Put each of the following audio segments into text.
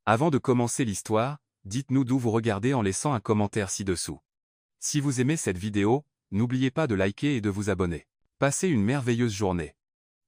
Avant de commencer l'histoire, dites-nous d'où vous regardez en laissant un commentaire ci-dessous. Si vous aimez cette vidéo, n'oubliez pas de liker et de vous abonner. Passez une merveilleuse journée.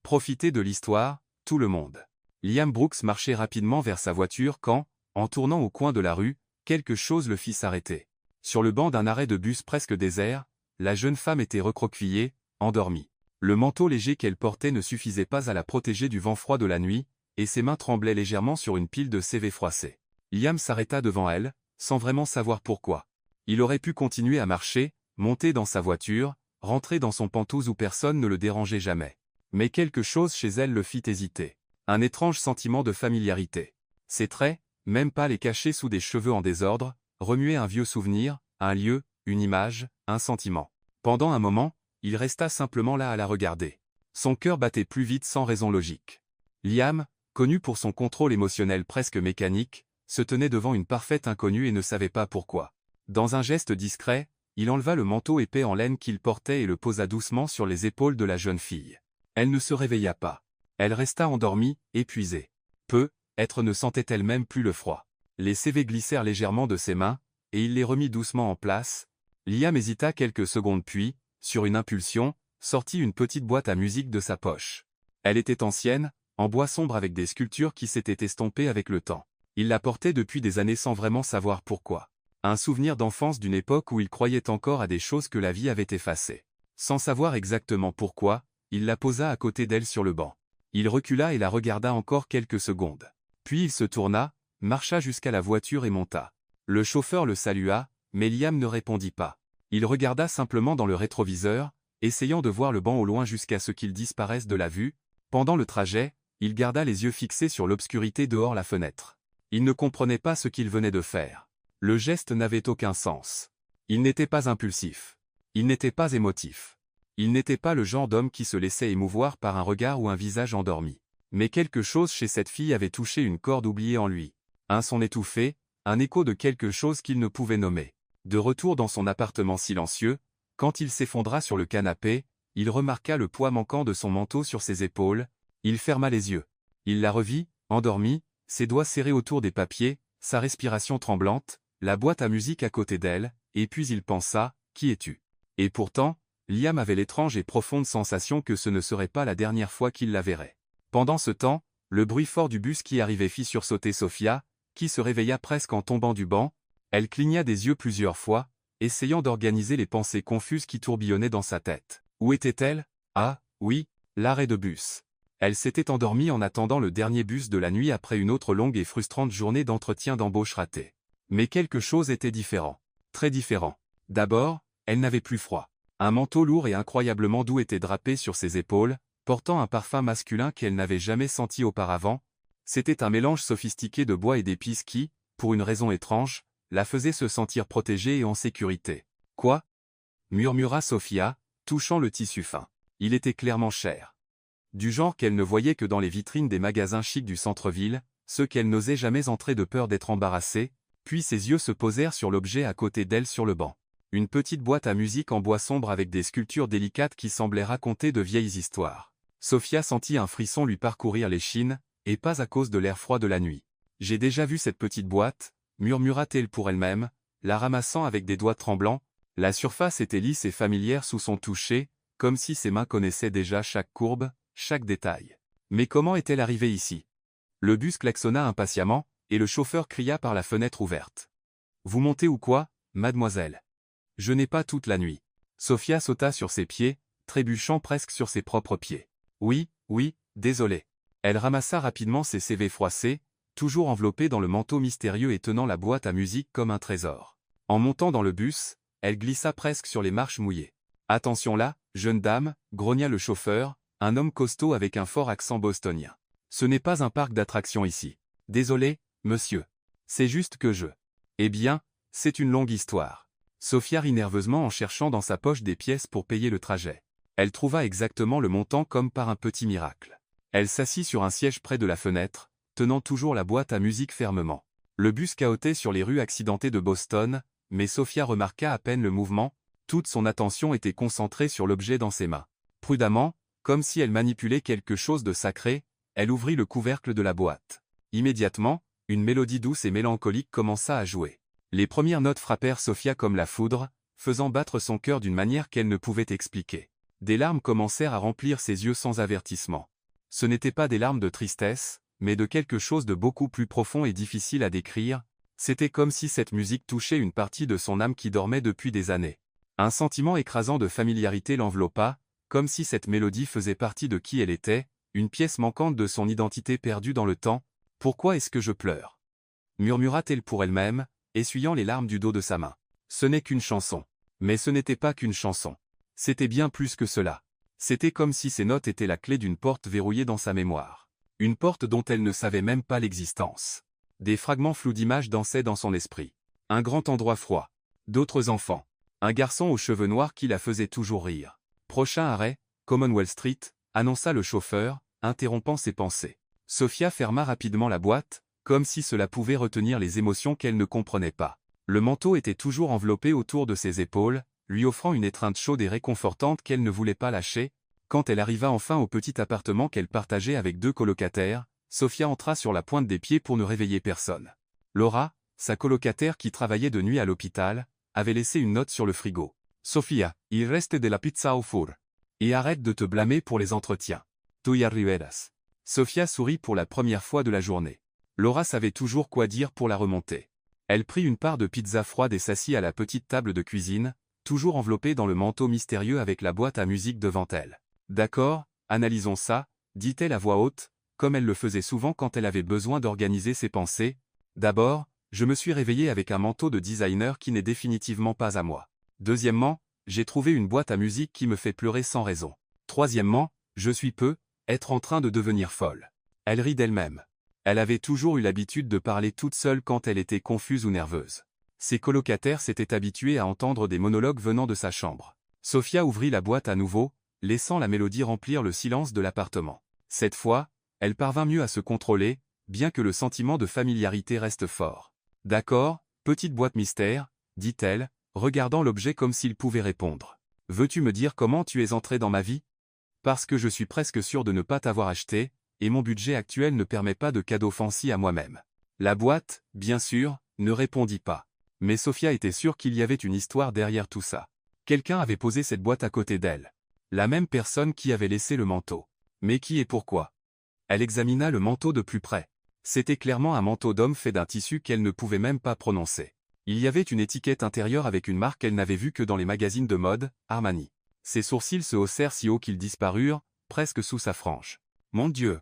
Profitez de l'histoire, tout le monde. Liam Brooks marchait rapidement vers sa voiture quand, en tournant au coin de la rue, quelque chose le fit s'arrêter. Sur le banc d'un arrêt de bus presque désert, la jeune femme était recroquevillée, endormie. Le manteau léger qu'elle portait ne suffisait pas à la protéger du vent froid de la nuit, et ses mains tremblaient légèrement sur une pile de CV froissés. Liam s'arrêta devant elle, sans vraiment savoir pourquoi. Il aurait pu continuer à marcher, monter dans sa voiture, rentrer dans son pantouse où personne ne le dérangeait jamais. Mais quelque chose chez elle le fit hésiter. Un étrange sentiment de familiarité. Ses traits, même pâles et cachés sous des cheveux en désordre, remuaient un vieux souvenir, un lieu, une image, un sentiment. Pendant un moment, il resta simplement là à la regarder. Son cœur battait plus vite sans raison logique. Liam, connu pour son contrôle émotionnel presque mécanique, se tenait devant une parfaite inconnue et ne savait pas pourquoi. Dans un geste discret, il enleva le manteau épais en laine qu'il portait et le posa doucement sur les épaules de la jeune fille. Elle ne se réveilla pas. Elle resta endormie, épuisée. Peut-être ne sentait-elle même plus le froid. Les CV glissèrent légèrement de ses mains, et il les remit doucement en place. Liam hésita quelques secondes puis, sur une impulsion, sortit une petite boîte à musique de sa poche. Elle était ancienne, en bois sombre avec des sculptures qui s'étaient estompées avec le temps. Il la portait depuis des années sans vraiment savoir pourquoi. Un souvenir d'enfance d'une époque où il croyait encore à des choses que la vie avait effacées. Sans savoir exactement pourquoi, il la posa à côté d'elle sur le banc. Il recula et la regarda encore quelques secondes. Puis il se tourna, marcha jusqu'à la voiture et monta. Le chauffeur le salua, mais Liam ne répondit pas. Il regarda simplement dans le rétroviseur, essayant de voir le banc au loin jusqu'à ce qu'il disparaisse de la vue. Pendant le trajet, il garda les yeux fixés sur l'obscurité dehors la fenêtre. Il ne comprenait pas ce qu'il venait de faire. Le geste n'avait aucun sens. Il n'était pas impulsif. Il n'était pas émotif. Il n'était pas le genre d'homme qui se laissait émouvoir par un regard ou un visage endormi. Mais quelque chose chez cette fille avait touché une corde oubliée en lui. Un son étouffé, un écho de quelque chose qu'il ne pouvait nommer. De retour dans son appartement silencieux, quand il s'effondra sur le canapé, il remarqua le poids manquant de son manteau sur ses épaules. Il ferma les yeux. Il la revit, endormie, ses doigts serrés autour des papiers, sa respiration tremblante, la boîte à musique à côté d'elle, et puis il pensa, « Qui es-tu » Et pourtant, Liam avait l'étrange et profonde sensation que ce ne serait pas la dernière fois qu'il la verrait. Pendant ce temps, le bruit fort du bus qui arrivait fit sursauter Sophia, qui se réveilla presque en tombant du banc. Elle cligna des yeux plusieurs fois, essayant d'organiser les pensées confuses qui tourbillonnaient dans sa tête. Où était-elle? Ah, oui, l'arrêt de bus. Elle s'était endormie en attendant le dernier bus de la nuit après une autre longue et frustrante journée d'entretien d'embauche ratée. Mais quelque chose était différent. Très différent. D'abord, elle n'avait plus froid. Un manteau lourd et incroyablement doux était drapé sur ses épaules, portant un parfum masculin qu'elle n'avait jamais senti auparavant. C'était un mélange sophistiqué de bois et d'épices qui, pour une raison étrange, la faisait se sentir protégée et en sécurité. « Quoi » murmura Sophia, touchant le tissu fin. Il était clairement cher. Du genre qu'elle ne voyait que dans les vitrines des magasins chics du centre-ville, ceux qu'elle n'osait jamais entrer de peur d'être embarrassée, puis ses yeux se posèrent sur l'objet à côté d'elle sur le banc. Une petite boîte à musique en bois sombre avec des sculptures délicates qui semblaient raconter de vieilles histoires. Sophia sentit un frisson lui parcourir l'échine, et pas à cause de l'air froid de la nuit. « J'ai déjà vu cette petite boîte » murmura-t-elle pour elle-même, la ramassant avec des doigts tremblants. La surface était lisse et familière sous son toucher, comme si ses mains connaissaient déjà chaque courbe, chaque détail. Mais comment est-elle arrivée ici? Le bus klaxonna impatiemment, et le chauffeur cria par la fenêtre ouverte. « Vous montez ou quoi, mademoiselle? Je n'ai pas toute la nuit. » Sophia sauta sur ses pieds, trébuchant presque sur ses propres pieds. « Oui, désolé. » Elle ramassa rapidement ses CV froissés, toujours enveloppés dans le manteau mystérieux et tenant la boîte à musique comme un trésor. En montant dans le bus, elle glissa presque sur les marches mouillées. « Attention là, jeune dame » grogna le chauffeur, un homme costaud avec un fort accent bostonien. « Ce n'est pas un parc d'attractions ici. Désolé, monsieur. C'est juste que je... » « Eh bien, c'est une longue histoire. » Sophia rit nerveusement en cherchant dans sa poche des pièces pour payer le trajet. Elle trouva exactement le montant comme par un petit miracle. Elle s'assit sur un siège près de la fenêtre, tenant toujours la boîte à musique fermement. Le bus cahotait sur les rues accidentées de Boston, mais Sophia remarqua à peine le mouvement, toute son attention était concentrée sur l'objet dans ses mains. Prudemment, comme si elle manipulait quelque chose de sacré, elle ouvrit le couvercle de la boîte. Immédiatement, une mélodie douce et mélancolique commença à jouer. Les premières notes frappèrent Sophia comme la foudre, faisant battre son cœur d'une manière qu'elle ne pouvait expliquer. Des larmes commencèrent à remplir ses yeux sans avertissement. Ce n'étaient pas des larmes de tristesse, mais de quelque chose de beaucoup plus profond et difficile à décrire. C'était comme si cette musique touchait une partie de son âme qui dormait depuis des années. Un sentiment écrasant de familiarité l'enveloppa, comme si cette mélodie faisait partie de qui elle était, une pièce manquante de son identité perdue dans le temps. « Pourquoi est-ce que je pleure » murmura-t-elle pour elle-même, essuyant les larmes du dos de sa main. Ce n'est qu'une chanson. Mais ce n'était pas qu'une chanson. C'était bien plus que cela. C'était comme si ces notes étaient la clé d'une porte verrouillée dans sa mémoire. Une porte dont elle ne savait même pas l'existence. Des fragments flous d'images dansaient dans son esprit. Un grand endroit froid. D'autres enfants. Un garçon aux cheveux noirs qui la faisait toujours rire. Prochain arrêt, Commonwealth Street, annonça le chauffeur, interrompant ses pensées. Sophia ferma rapidement la boîte, comme si cela pouvait retenir les émotions qu'elle ne comprenait pas. Le manteau était toujours enveloppé autour de ses épaules, lui offrant une étreinte chaude et réconfortante qu'elle ne voulait pas lâcher. Quand elle arriva enfin au petit appartement qu'elle partageait avec 2 colocataires, Sophia entra sur la pointe des pieds pour ne réveiller personne. Laura, sa colocataire qui travaillait de nuit à l'hôpital, avait laissé une note sur le frigo. « Sophia, il reste de la pizza au four. Et arrête de te blâmer pour les entretiens. Tu y arriveras. » Sophia sourit pour la première fois de la journée. Laura savait toujours quoi dire pour la remonter. Elle prit une part de pizza froide et s'assit à la petite table de cuisine, toujours enveloppée dans le manteau mystérieux avec la boîte à musique devant elle. « D'accord, analysons ça, » dit-elle à voix haute, comme elle le faisait souvent quand elle avait besoin d'organiser ses pensées. « D'abord, je me suis réveillée avec un manteau de designer qui n'est définitivement pas à moi. Deuxièmement, j'ai trouvé une boîte à musique qui me fait pleurer sans raison. Troisièmement, je suis être en train de devenir folle. » Elle rit d'elle-même. Elle avait toujours eu l'habitude de parler toute seule quand elle était confuse ou nerveuse. Ses colocataires s'étaient habitués à entendre des monologues venant de sa chambre. Sophia ouvrit la boîte à nouveau, laissant la mélodie remplir le silence de l'appartement. Cette fois, elle parvint mieux à se contrôler, bien que le sentiment de familiarité reste fort. « D'accord, petite boîte mystère, » dit-elle, regardant l'objet comme s'il pouvait répondre. « Veux-tu me dire comment tu es entré dans ma vie ? Parce que je suis presque sûr de ne pas t'avoir acheté, et mon budget actuel ne permet pas de cadeaux fancy à moi-même. » La boîte, bien sûr, ne répondit pas. Mais Sophia était sûre qu'il y avait une histoire derrière tout ça. Quelqu'un avait posé cette boîte à côté d'elle. La même personne qui avait laissé le manteau. Mais qui et pourquoi? Elle examina le manteau de plus près. C'était clairement un manteau d'homme fait d'un tissu qu'elle ne pouvait même pas prononcer. Il y avait une étiquette intérieure avec une marque qu'elle n'avait vue que dans les magazines de mode, Armani. Ses sourcils se haussèrent si haut qu'ils disparurent, presque sous sa frange. « Mon Dieu!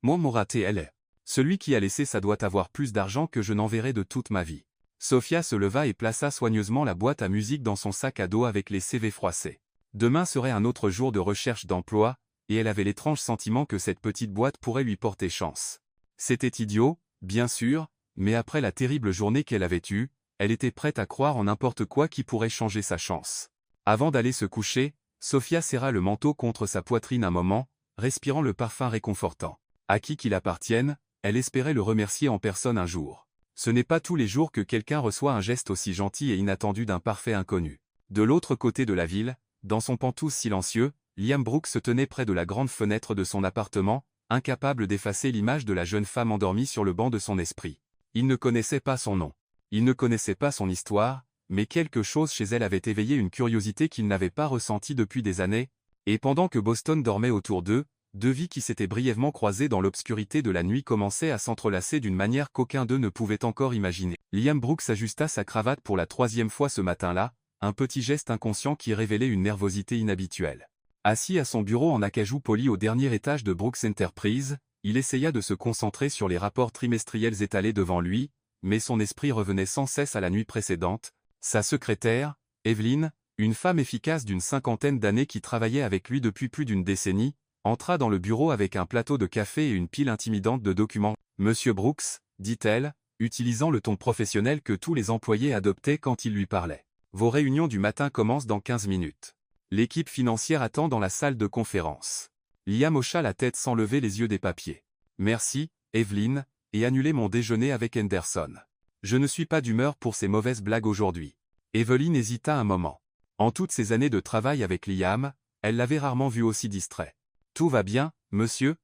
Moi mon raté elle est. Celui qui a laissé ça doit avoir plus d'argent que je n'enverrai de toute ma vie. » Sophia se leva et plaça soigneusement la boîte à musique dans son sac à dos avec les CV froissés. Demain serait un autre jour de recherche d'emploi, et elle avait l'étrange sentiment que cette petite boîte pourrait lui porter chance. C'était idiot, bien sûr, mais après la terrible journée qu'elle avait eue, elle était prête à croire en n'importe quoi qui pourrait changer sa chance. Avant d'aller se coucher, Sophia serra le manteau contre sa poitrine un moment, respirant le parfum réconfortant. À qui qu'il appartienne, elle espérait le remercier en personne un jour. Ce n'est pas tous les jours que quelqu'un reçoit un geste aussi gentil et inattendu d'un parfait inconnu. De l'autre côté de la ville, dans son pantouse silencieux, Liam Brooks se tenait près de la grande fenêtre de son appartement, incapable d'effacer l'image de la jeune femme endormie sur le banc de son esprit. Il ne connaissait pas son nom. Il ne connaissait pas son histoire, mais quelque chose chez elle avait éveillé une curiosité qu'il n'avait pas ressentie depuis des années, et pendant que Boston dormait autour d'eux, 2 vies qui s'étaient brièvement croisées dans l'obscurité de la nuit commençaient à s'entrelacer d'une manière qu'aucun d'eux ne pouvait encore imaginer. Liam Brooks ajusta sa cravate pour la 3e fois ce matin-là, un petit geste inconscient qui révélait une nervosité inhabituelle. Assis à son bureau en acajou poli au dernier étage de Brooks Enterprise, il essaya de se concentrer sur les rapports trimestriels étalés devant lui, mais son esprit revenait sans cesse à la nuit précédente. Sa secrétaire, Evelyn, une femme efficace d'une 50aine d'années qui travaillait avec lui depuis plus d'une décennie, entra dans le bureau avec un plateau de café et une pile intimidante de documents. « Monsieur Brooks, » dit-elle, utilisant le ton professionnel que tous les employés adoptaient quand ils lui parlaient. « Vos réunions du matin commencent dans 15 minutes. L'équipe financière attend dans la salle de conférence. » Liam hocha la tête sans lever les yeux des papiers. « Merci, Evelyn, et annulez mon déjeuner avec Henderson. Je ne suis pas d'humeur pour ces mauvaises blagues aujourd'hui. » Evelyn hésita un moment. En toutes ces années de travail avec Liam, elle l'avait rarement vu aussi distrait. « Tout va bien, monsieur?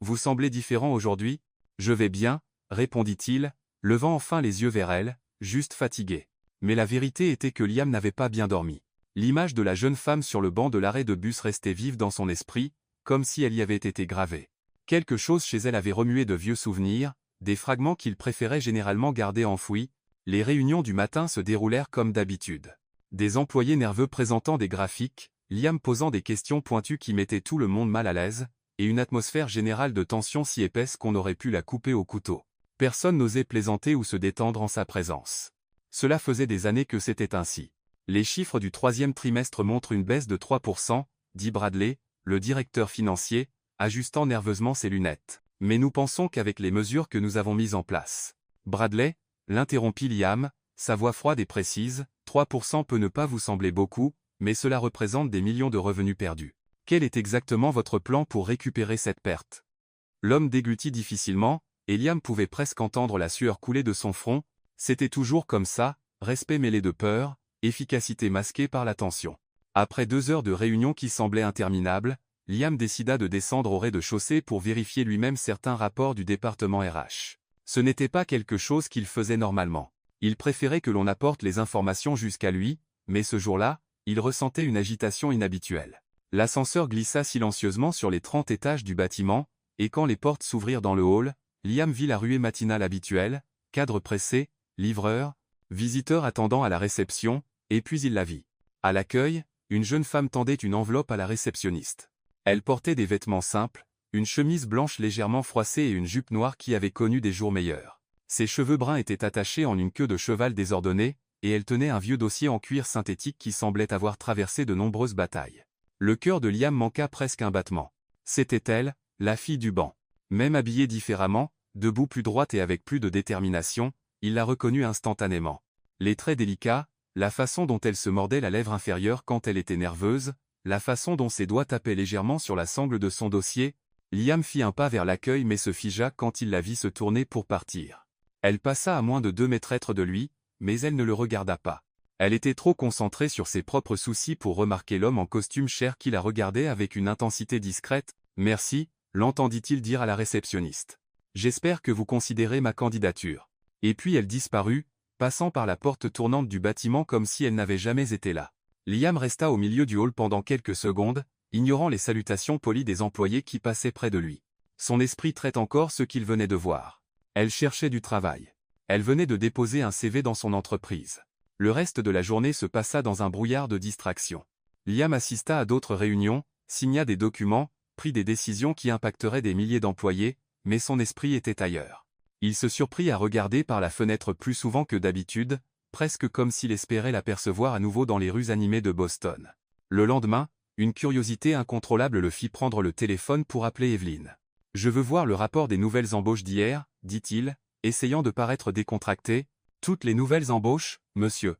Vous semblez différent aujourd'hui? » « Je vais bien, répondit-il, levant enfin les yeux vers elle, juste fatigué. Mais la vérité était que Liam n'avait pas bien dormi. L'image de la jeune femme sur le banc de l'arrêt de bus restait vive dans son esprit, comme si elle y avait été gravée. Quelque chose chez elle avait remué de vieux souvenirs, des fragments qu'il préférait généralement garder enfouis. Les réunions du matin se déroulèrent comme d'habitude. Des employés nerveux présentant des graphiques, Liam posant des questions pointues qui mettaient tout le monde mal à l'aise, et une atmosphère générale de tension si épaisse qu'on aurait pu la couper au couteau. Personne n'osait plaisanter ou se détendre en sa présence. Cela faisait des années que c'était ainsi. Les chiffres du troisième trimestre montrent une baisse de 3%, dit Bradley, le directeur financier, ajustant nerveusement ses lunettes. Mais nous pensons qu'avec les mesures que nous avons mises en place. Bradley, l'interrompit Liam, sa voix froide et précise, 3% peut ne pas vous sembler beaucoup, mais cela représente des millions de revenus perdus. Quel est exactement votre plan pour récupérer cette perte? L'homme déglutit difficilement, et Liam pouvait presque entendre la sueur couler de son front. C'était toujours comme ça, respect mêlé de peur, efficacité masquée par la tension. Après 2 heures de réunion qui semblaient interminables, Liam décida de descendre au rez-de-chaussée pour vérifier lui-même certains rapports du département RH. Ce n'était pas quelque chose qu'il faisait normalement. Il préférait que l'on apporte les informations jusqu'à lui, mais ce jour-là, il ressentait une agitation inhabituelle. L'ascenseur glissa silencieusement sur les 30 étages du bâtiment, et quand les portes s'ouvrirent dans le hall, Liam vit la ruée matinale habituelle, cadres pressés, livreurs, visiteurs attendant à la réception, et puis il la vit. À l'accueil, une jeune femme tendait une enveloppe à la réceptionniste. Elle portait des vêtements simples, une chemise blanche légèrement froissée et une jupe noire qui avait connu des jours meilleurs. Ses cheveux bruns étaient attachés en une queue de cheval désordonnée, et elle tenait un vieux dossier en cuir synthétique qui semblait avoir traversé de nombreuses batailles. Le cœur de Liam manqua presque un battement. C'était elle, la fille du banc. Même habillée différemment, debout plus droite et avec plus de détermination, il la reconnut instantanément. Les traits délicats, la façon dont elle se mordait la lèvre inférieure quand elle était nerveuse, la façon dont ses doigts tapaient légèrement sur la sangle de son dossier, Liam fit un pas vers l'accueil mais se figea quand il la vit se tourner pour partir. Elle passa à moins de 2 mètres de lui, mais elle ne le regarda pas. Elle était trop concentrée sur ses propres soucis pour remarquer l'homme en costume cher qui la regardait avec une intensité discrète. « Merci », l'entendit-il dire à la réceptionniste. « J'espère que vous considérez ma candidature. » Et puis elle disparut, passant par la porte tournante du bâtiment comme si elle n'avait jamais été là. Liam resta au milieu du hall pendant quelques secondes, ignorant les salutations polies des employés qui passaient près de lui. Son esprit traite encore ce qu'il venait de voir. Elle cherchait du travail. Elle venait de déposer un CV dans son entreprise. Le reste de la journée se passa dans un brouillard de distractions. Liam assista à d'autres réunions, signa des documents, prit des décisions qui impacteraient des milliers d'employés, mais son esprit était ailleurs. Il se surprit à regarder par la fenêtre plus souvent que d'habitude, presque comme s'il espérait l'apercevoir à nouveau dans les rues animées de Boston. Le lendemain, une curiosité incontrôlable le fit prendre le téléphone pour appeler Evelyn. « Je veux voir le rapport des nouvelles embauches d'hier, » dit-il, essayant de paraître décontracté. « Toutes les nouvelles embauches, monsieur ?»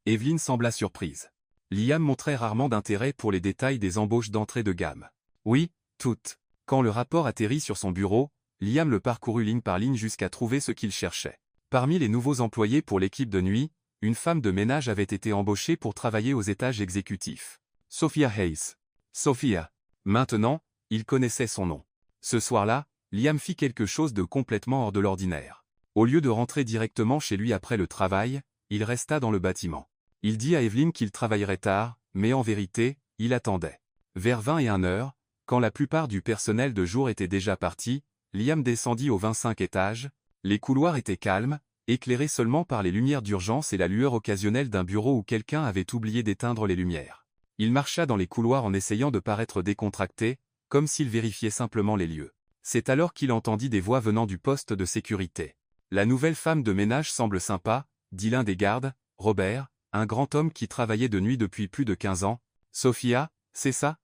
Evelyn sembla surprise. Liam montrait rarement d'intérêt pour les détails des embauches d'entrée de gamme. « Oui, toutes. » Quand le rapport atterrit sur son bureau, Liam le parcourut ligne par ligne jusqu'à trouver ce qu'il cherchait. Parmi les nouveaux employés pour l'équipe de nuit, une femme de ménage avait été embauchée pour travailler aux étages exécutifs. Sophia Hayes. Sophia. Maintenant, il connaissait son nom. Ce soir-là, Liam fit quelque chose de complètement hors de l'ordinaire. Au lieu de rentrer directement chez lui après le travail, il resta dans le bâtiment. Il dit à Evelyn qu'il travaillerait tard, mais en vérité, il attendait. Vers 21h, quand la plupart du personnel de jour était déjà parti, Liam descendit au 25 étage. Les couloirs étaient calmes, éclairés seulement par les lumières d'urgence et la lueur occasionnelle d'un bureau où quelqu'un avait oublié d'éteindre les lumières. Il marcha dans les couloirs en essayant de paraître décontracté, comme s'il vérifiait simplement les lieux. C'est alors qu'il entendit des voix venant du poste de sécurité. « La nouvelle femme de ménage semble sympa », dit l'un des gardes, Robert, un grand homme qui travaillait de nuit depuis plus de 15 ans. « Sophia, c'est ça ?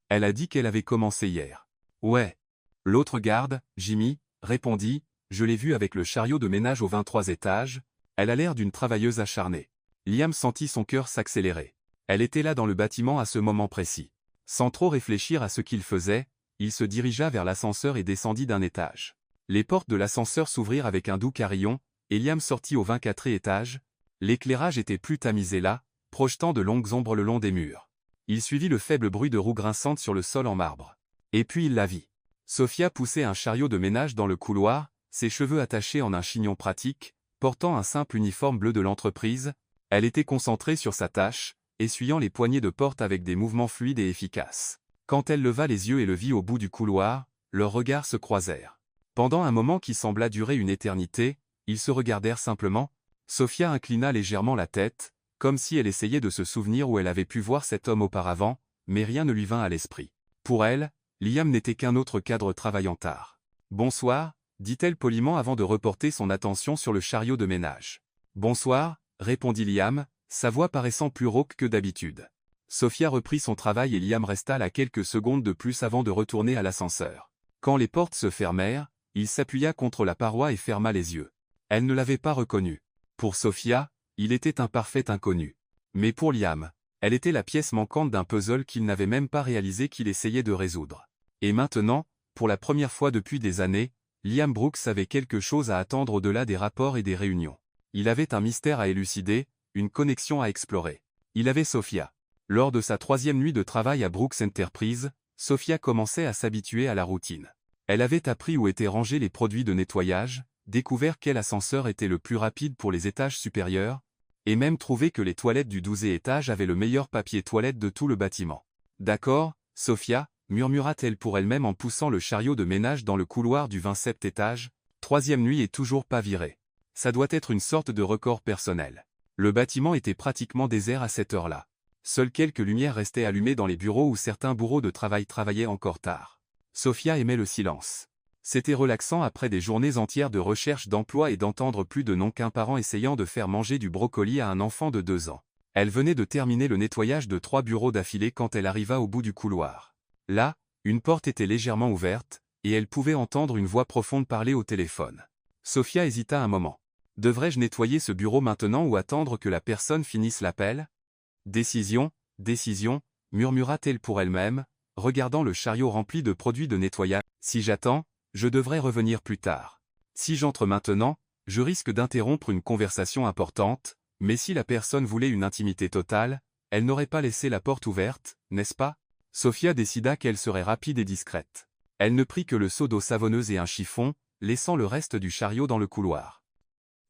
Elle a dit qu'elle avait commencé hier. »« Ouais. » L'autre garde, Jimmy, répondit. « Je l'ai vue avec le chariot de ménage au 23 étage. Elle a l'air d'une travailleuse acharnée. » Liam sentit son cœur s'accélérer. Elle était là dans le bâtiment à ce moment précis. Sans trop réfléchir à ce qu'il faisait, il se dirigea vers l'ascenseur et descendit d'un étage. Les portes de l'ascenseur s'ouvrirent avec un doux carillon, et Liam sortit au 24e étage. L'éclairage était plus tamisé là, projetant de longues ombres le long des murs. Il suivit le faible bruit de roues grinçantes sur le sol en marbre. Et puis il la vit. Sophia poussait un chariot de ménage dans le couloir, ses cheveux attachés en un chignon pratique, portant un simple uniforme bleu de l'entreprise, elle était concentrée sur sa tâche, essuyant les poignées de porte avec des mouvements fluides et efficaces. Quand elle leva les yeux et le vit au bout du couloir, leurs regards se croisèrent. Pendant un moment qui sembla durer une éternité, ils se regardèrent simplement. Sophia inclina légèrement la tête, comme si elle essayait de se souvenir où elle avait pu voir cet homme auparavant, mais rien ne lui vint à l'esprit. Pour elle, Liam n'était qu'un autre cadre travaillant tard. « Bonsoir », dit-elle poliment avant de reporter son attention sur le chariot de ménage. « Bonsoir », répondit Liam, sa voix paraissant plus rauque que d'habitude. Sophia reprit son travail et Liam resta là quelques secondes de plus avant de retourner à l'ascenseur. Quand les portes se fermèrent, il s'appuya contre la paroi et ferma les yeux. Elle ne l'avait pas reconnu. Pour Sophia, il était un parfait inconnu. Mais pour Liam, elle était la pièce manquante d'un puzzle qu'il n'avait même pas réalisé qu'il essayait de résoudre. Et maintenant, pour la première fois depuis des années, Liam Brooks avait quelque chose à attendre au-delà des rapports et des réunions. Il avait un mystère à élucider, une connexion à explorer. Il avait Sophia. Lors de sa 3e nuit de travail à Brooks Enterprise, Sophia commençait à s'habituer à la routine. Elle avait appris où étaient rangés les produits de nettoyage, découvert quel ascenseur était le plus rapide pour les étages supérieurs, et même trouvé que les toilettes du 12e étage avaient le meilleur papier toilette de tout le bâtiment. « D'accord, Sophia », murmura-t-elle pour elle-même en poussant le chariot de ménage dans le couloir du 27e étage, 3e nuit et toujours pas virée. Ça doit être une sorte de record personnel. Le bâtiment était pratiquement désert à cette heure-là. Seules quelques lumières restaient allumées dans les bureaux où certains bourreaux de travail travaillaient encore tard. Sophia aimait le silence. C'était relaxant après des journées entières de recherche d'emploi et d'entendre plus de noms qu'un parent essayant de faire manger du brocoli à un enfant de 2 ans. Elle venait de terminer le nettoyage de 3 bureaux d'affilée quand elle arriva au bout du couloir. Là, une porte était légèrement ouverte, et elle pouvait entendre une voix profonde parler au téléphone. Sophia hésita un moment. Devrais-je nettoyer ce bureau maintenant ou attendre que la personne finisse l'appel ? Décision, décision, murmura-t-elle pour elle-même, regardant le chariot rempli de produits de nettoyage. Si j'attends, je devrais revenir plus tard. Si j'entre maintenant, je risque d'interrompre une conversation importante, mais si la personne voulait une intimité totale, elle n'aurait pas laissé la porte ouverte, n'est-ce pas ? Sophia décida qu'elle serait rapide et discrète. Elle ne prit que le seau d'eau savonneuse et un chiffon, laissant le reste du chariot dans le couloir.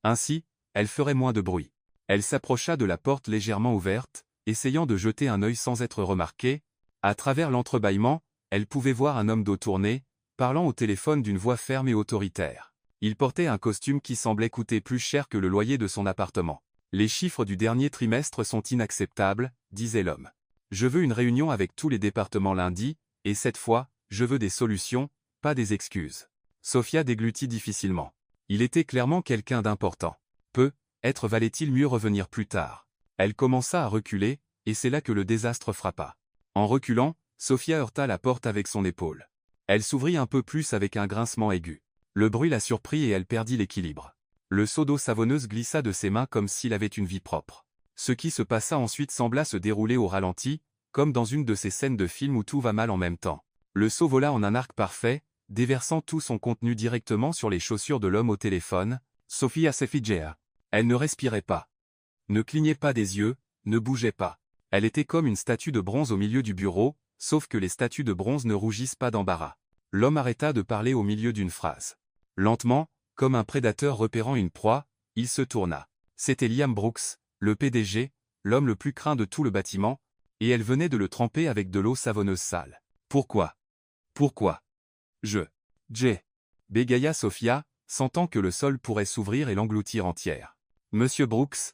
Ainsi, elle ferait moins de bruit. Elle s'approcha de la porte légèrement ouverte, essayant de jeter un œil sans être remarquée. À travers l'entrebâillement, elle pouvait voir un homme dos tourné, parlant au téléphone d'une voix ferme et autoritaire. Il portait un costume qui semblait coûter plus cher que le loyer de son appartement. « Les chiffres du dernier trimestre sont inacceptables », disait l'homme. « Je veux une réunion avec tous les départements lundi, et cette fois, je veux des solutions, pas des excuses. » Sophia déglutit difficilement. Il était clairement quelqu'un d'important. Peut-être valait-il mieux revenir plus tard. Elle commença à reculer, et c'est là que le désastre frappa. En reculant, Sophia heurta la porte avec son épaule. Elle s'ouvrit un peu plus avec un grincement aigu. Le bruit la surprit et elle perdit l'équilibre. Le seau d'eau savonneuse glissa de ses mains comme s'il avait une vie propre. Ce qui se passa ensuite sembla se dérouler au ralenti, comme dans une de ces scènes de film où tout va mal en même temps. Le seau vola en un arc parfait, déversant tout son contenu directement sur les chaussures de l'homme au téléphone. Sophia s'effigea. Elle ne respirait pas. Ne clignait pas des yeux, ne bougeait pas. Elle était comme une statue de bronze au milieu du bureau, sauf que les statues de bronze ne rougissent pas d'embarras. L'homme arrêta de parler au milieu d'une phrase. Lentement, comme un prédateur repérant une proie, il se tourna. C'était Liam Brooks, le PDG, l'homme le plus craint de tout le bâtiment, et elle venait de le tremper avec de l'eau savonneuse sale. Pourquoi ? Pourquoi ? J'ai. Bégaya Sophia, sentant que le sol pourrait s'ouvrir et l'engloutir entière. Monsieur Brooks,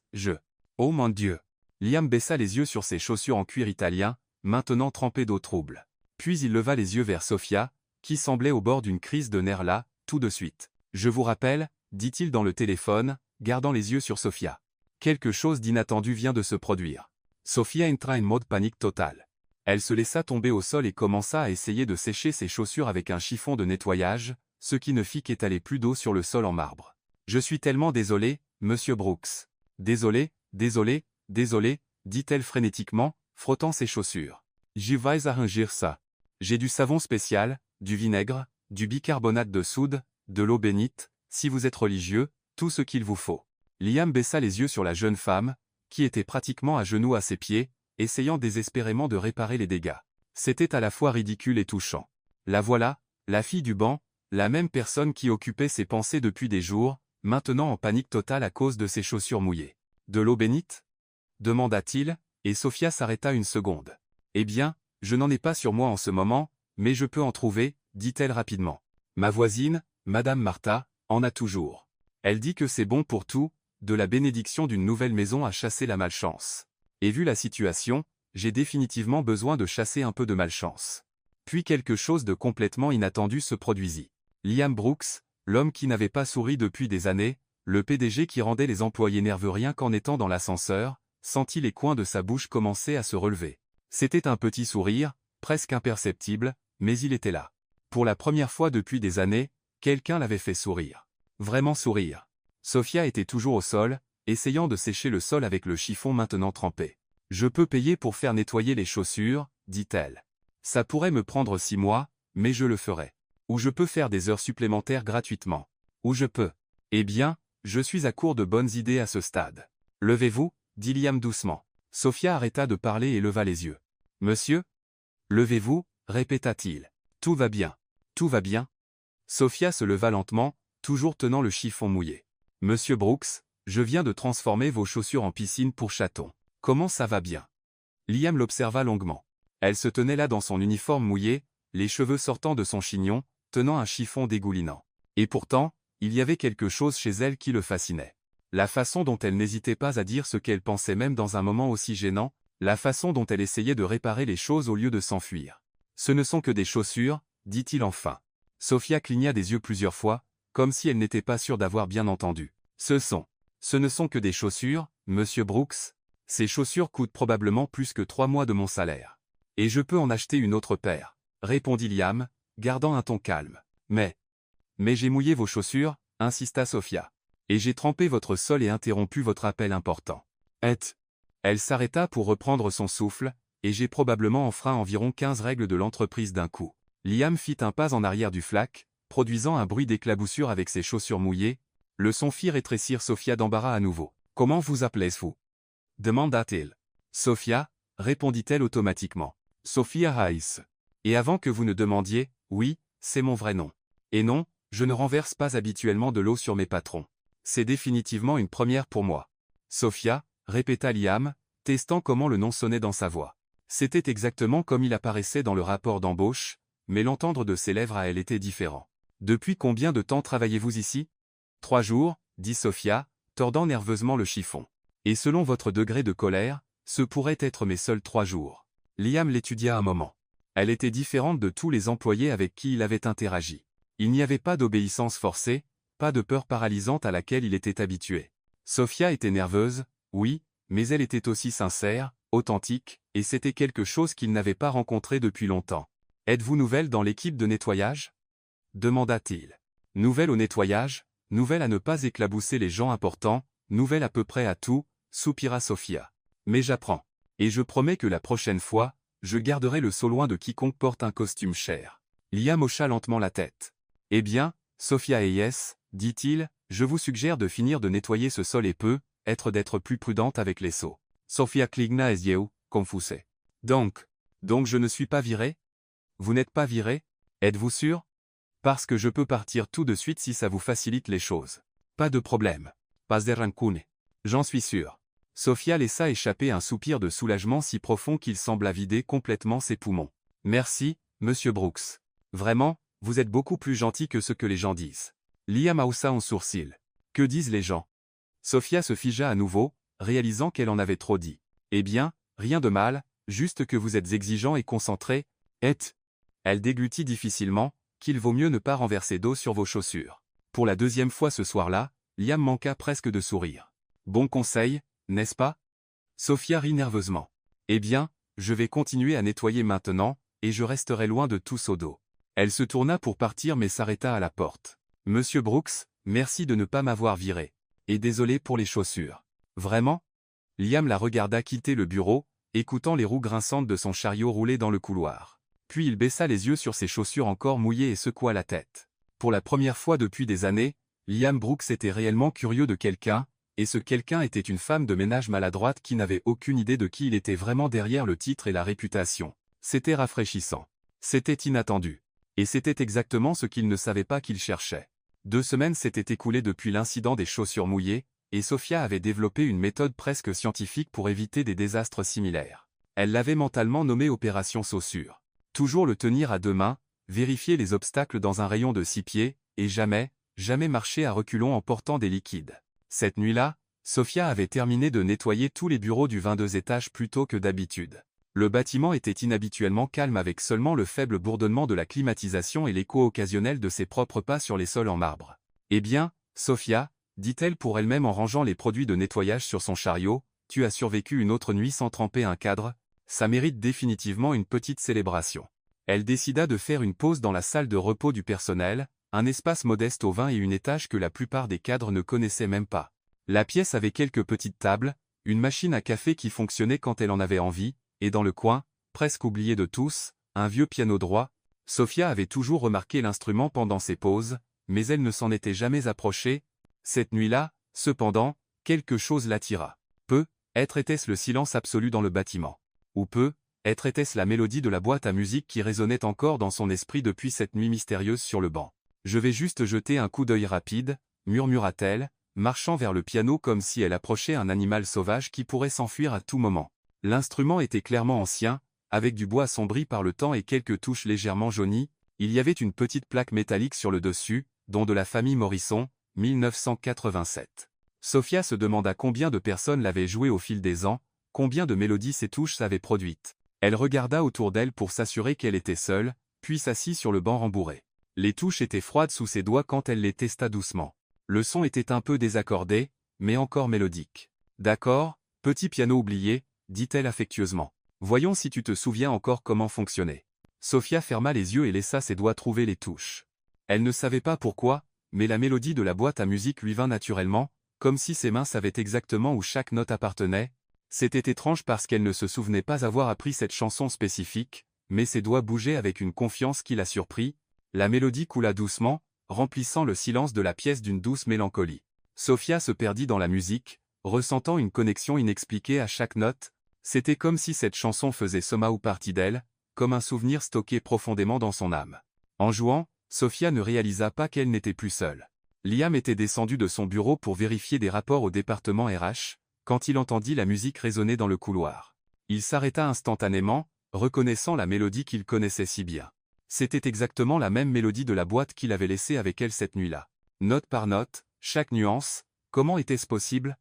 Oh mon Dieu ! Liam baissa les yeux sur ses chaussures en cuir italien, maintenant trempées d'eau trouble. Puis il leva les yeux vers Sophia, qui semblait au bord d'une crise de nerfs là, tout de suite. Je vous rappelle, dit-il dans le téléphone, gardant les yeux sur Sophia. Quelque chose d'inattendu vient de se produire. Sophia entra en mode panique totale. Elle se laissa tomber au sol et commença à essayer de sécher ses chaussures avec un chiffon de nettoyage, ce qui ne fit qu'étaler plus d'eau sur le sol en marbre. Je suis tellement désolée, monsieur Brooks. Désolée, désolée, désolée, dit-elle frénétiquement, frottant ses chaussures. Je vais arranger ça. J'ai du savon spécial, du vinaigre, du bicarbonate de soude, de l'eau bénite, si vous êtes religieux, tout ce qu'il vous faut. Liam baissa les yeux sur la jeune femme, qui était pratiquement à genoux à ses pieds, essayant désespérément de réparer les dégâts. C'était à la fois ridicule et touchant. La voilà, la fille du banc, La même personne qui occupait ses pensées depuis des jours, maintenant en panique totale à cause de ses chaussures mouillées. De l'eau bénite? Demanda-t-il, et Sophia s'arrêta une seconde. Eh bien, je n'en ai pas sur moi en ce moment, mais je peux en trouver, dit-elle rapidement. Ma voisine, Madame Martha, en a toujours. Elle dit que c'est bon pour tout, de la bénédiction d'une nouvelle maison à chasser la malchance. Et vu la situation, j'ai définitivement besoin de chasser un peu de malchance. Puis quelque chose de complètement inattendu se produisit. Liam Brooks, l'homme qui n'avait pas souri depuis des années, le PDG qui rendait les employés nerveux rien qu'en étant dans l'ascenseur, sentit les coins de sa bouche commencer à se relever. C'était un petit sourire, presque imperceptible, mais il était là. Pour la première fois depuis des années, quelqu'un l'avait fait sourire. Vraiment sourire. Sophia était toujours au sol, essayant de sécher le sol avec le chiffon maintenant trempé. « Je peux payer pour faire nettoyer les chaussures, dit-elle. Ça pourrait me prendre 6 mois, mais je le ferai. Ou je peux faire des heures supplémentaires gratuitement. Ou je peux. Eh bien, je suis à court de bonnes idées à ce stade. Levez-vous, dit Liam doucement. Sophia arrêta de parler et leva les yeux. Monsieur? Levez-vous, répéta-t-il. Tout va bien. Tout va bien? Sophia se leva lentement, toujours tenant le chiffon mouillé. Monsieur Brooks, je viens de transformer vos chaussures en piscine pour chatons. Comment ça va bien? Liam l'observa longuement. Elle se tenait là dans son uniforme mouillé, les cheveux sortant de son chignon, tenant un chiffon dégoulinant. Et pourtant, il y avait quelque chose chez elle qui le fascinait. La façon dont elle n'hésitait pas à dire ce qu'elle pensait même dans un moment aussi gênant, la façon dont elle essayait de réparer les choses au lieu de s'enfuir. Ce ne sont que des chaussures, dit-il enfin. Sophia cligna des yeux plusieurs fois, comme si elle n'était pas sûre d'avoir bien entendu. Ce ne sont que des chaussures, monsieur Brooks. Ces chaussures coûtent probablement plus que 3 mois de mon salaire. Et je peux en acheter une autre paire, répondit Liam, gardant un ton calme. Mais j'ai mouillé vos chaussures, insista Sophia. Et j'ai trempé votre sol et interrompu votre appel important. Elle s'arrêta pour reprendre son souffle, et j'ai probablement enfreint environ 15 règles de l'entreprise d'un coup. Liam fit un pas en arrière du flac, produisant un bruit d'éclaboussure avec ses chaussures mouillées. Le son fit rétrécir Sophia d'embarras à nouveau. « Comment vous appelez-vous » demanda-t-il. « Sophia » répondit-elle automatiquement. « Sophia Hayes. Et avant que vous ne demandiez, oui, c'est mon vrai nom. Et non, je ne renverse pas habituellement de l'eau sur mes patrons. C'est définitivement une première pour moi. »« Sophia » répéta Liam, testant comment le nom sonnait dans sa voix. C'était exactement comme il apparaissait dans le rapport d'embauche, mais l'entendre de ses lèvres à elle était différent. « Depuis combien de temps travaillez-vous ici ?»« 3 jours, dit Sophia, tordant nerveusement le chiffon. « Et selon votre degré de colère, ce pourraient être mes seuls 3 jours. » Liam l'étudia un moment. Elle était différente de tous les employés avec qui il avait interagi. Il n'y avait pas d'obéissance forcée, pas de peur paralysante à laquelle il était habitué. Sophia était nerveuse, oui, mais elle était aussi sincère, authentique, et c'était quelque chose qu'il n'avait pas rencontré depuis longtemps. « Êtes-vous nouvelle dans l'équipe de nettoyage » demanda-t-il. « Nouvelle au nettoyage, nouvelle à ne pas éclabousser les gens importants, nouvelle à peu près à tout, soupira Sophia. Mais j'apprends. Et je promets que la prochaine fois, je garderai le seau loin de quiconque porte un costume cher. » Liam hocha lentement la tête. « Eh bien, Sophia Hayes, dit-il, je vous suggère de finir de nettoyer ce sol et d'être plus prudente avec les seaux. » Sophia cligna les yeux, confusée. Donc je ne suis pas virée? Vous n'êtes pas virée? Êtes-vous sûr? Parce que je peux partir tout de suite si ça vous facilite les choses. Pas de problème. Pas de rancune. J'en suis sûr. Sophia laissa échapper un soupir de soulagement si profond qu'il sembla vider complètement ses poumons. Merci, monsieur Brooks. Vraiment, vous êtes beaucoup plus gentil que ce que les gens disent. Liam haussa un sourcil. Que disent les gens? Sophia se figea à nouveau, réalisant qu'elle en avait trop dit. Eh bien, rien de mal, juste que vous êtes exigeant et concentré, Elle déglutit difficilement, qu'il vaut mieux ne pas renverser d'eau sur vos chaussures. Pour la 2e fois ce soir-là, Liam manqua presque de sourire. Bon conseil, n'est-ce pas? Sophia rit nerveusement. Eh bien, je vais continuer à nettoyer maintenant, et je resterai loin de tout seau d'eau. Elle se tourna pour partir mais s'arrêta à la porte. Monsieur Brooks, merci de ne pas m'avoir viré. Et désolé pour les chaussures. Vraiment? Liam la regarda quitter le bureau, écoutant les roues grinçantes de son chariot rouler dans le couloir. Puis il baissa les yeux sur ses chaussures encore mouillées et secoua la tête. Pour la première fois depuis des années, Liam Brooks était réellement curieux de quelqu'un, et ce quelqu'un était une femme de ménage maladroite qui n'avait aucune idée de qui il était vraiment derrière le titre et la réputation. C'était rafraîchissant. C'était inattendu. Et c'était exactement ce qu'il ne savait pas qu'il cherchait. 2 semaines s'étaient écoulées depuis l'incident des chaussures mouillées, et Sophia avait développé une méthode presque scientifique pour éviter des désastres similaires. Elle l'avait mentalement nommé Opération Saussure. Toujours le tenir à 2 mains, vérifier les obstacles dans un rayon de 6 pieds, et jamais marcher à reculons en portant des liquides. Cette nuit-là, Sophia avait terminé de nettoyer tous les bureaux du 22 étage plus tôt que d'habitude. Le bâtiment était inhabituellement calme avec seulement le faible bourdonnement de la climatisation et l'écho occasionnel de ses propres pas sur les sols en marbre. « Eh bien, Sophia, dit-elle pour elle-même en rangeant les produits de nettoyage sur son chariot, tu as survécu une autre nuit sans tremper un cadre, ça mérite définitivement une petite célébration. » Elle décida de faire une pause dans la salle de repos du personnel, un espace modeste au 21e étage que la plupart des cadres ne connaissaient même pas. La pièce avait quelques petites tables, une machine à café qui fonctionnait quand elle en avait envie, et dans le coin, presque oublié de tous, un vieux piano droit. Sophia avait toujours remarqué l'instrument pendant ses pauses, mais elle ne s'en était jamais approchée. Cette nuit-là, cependant, quelque chose l'attira. Peut-être était-ce le silence absolu dans le bâtiment. Ou peut-être était-ce la mélodie de la boîte à musique qui résonnait encore dans son esprit depuis cette nuit mystérieuse sur le banc. « Je vais juste jeter un coup d'œil rapide », murmura-t-elle, marchant vers le piano comme si elle approchait un animal sauvage qui pourrait s'enfuir à tout moment. L'instrument était clairement ancien, avec du bois assombri par le temps et quelques touches légèrement jaunies. Il y avait une petite plaque métallique sur le dessus, dont de la famille Morrison, 1987. Sophia se demanda combien de personnes l'avaient joué au fil des ans, combien de mélodies ces touches avaient produites. Elle regarda autour d'elle pour s'assurer qu'elle était seule, puis s'assit sur le banc rembourré. Les touches étaient froides sous ses doigts quand elle les testa doucement. Le son était un peu désaccordé, mais encore mélodique. « D'accord, petit piano oublié, » dit-elle affectueusement. « Voyons si tu te souviens encore comment fonctionnait. » Sophia ferma les yeux et laissa ses doigts trouver les touches. Elle ne savait pas pourquoi, mais la mélodie de la boîte à musique lui vint naturellement, comme si ses mains savaient exactement où chaque note appartenait. C'était étrange parce qu'elle ne se souvenait pas avoir appris cette chanson spécifique, mais ses doigts bougeaient avec une confiance qui la surprit. La mélodie coula doucement, remplissant le silence de la pièce d'une douce mélancolie. Sophia se perdit dans la musique, ressentant une connexion inexpliquée à chaque note. C'était comme si cette chanson faisait somehow partie d'elle, comme un souvenir stocké profondément dans son âme. En jouant, Sophia ne réalisa pas qu'elle n'était plus seule. Liam était descendu de son bureau pour vérifier des rapports au département RH, quand il entendit la musique résonner dans le couloir. Il s'arrêta instantanément, reconnaissant la mélodie qu'il connaissait si bien. C'était exactement la même mélodie de la boîte qu'il avait laissée avec elle cette nuit-là. Note par note, chaque nuance, comment était-ce possible?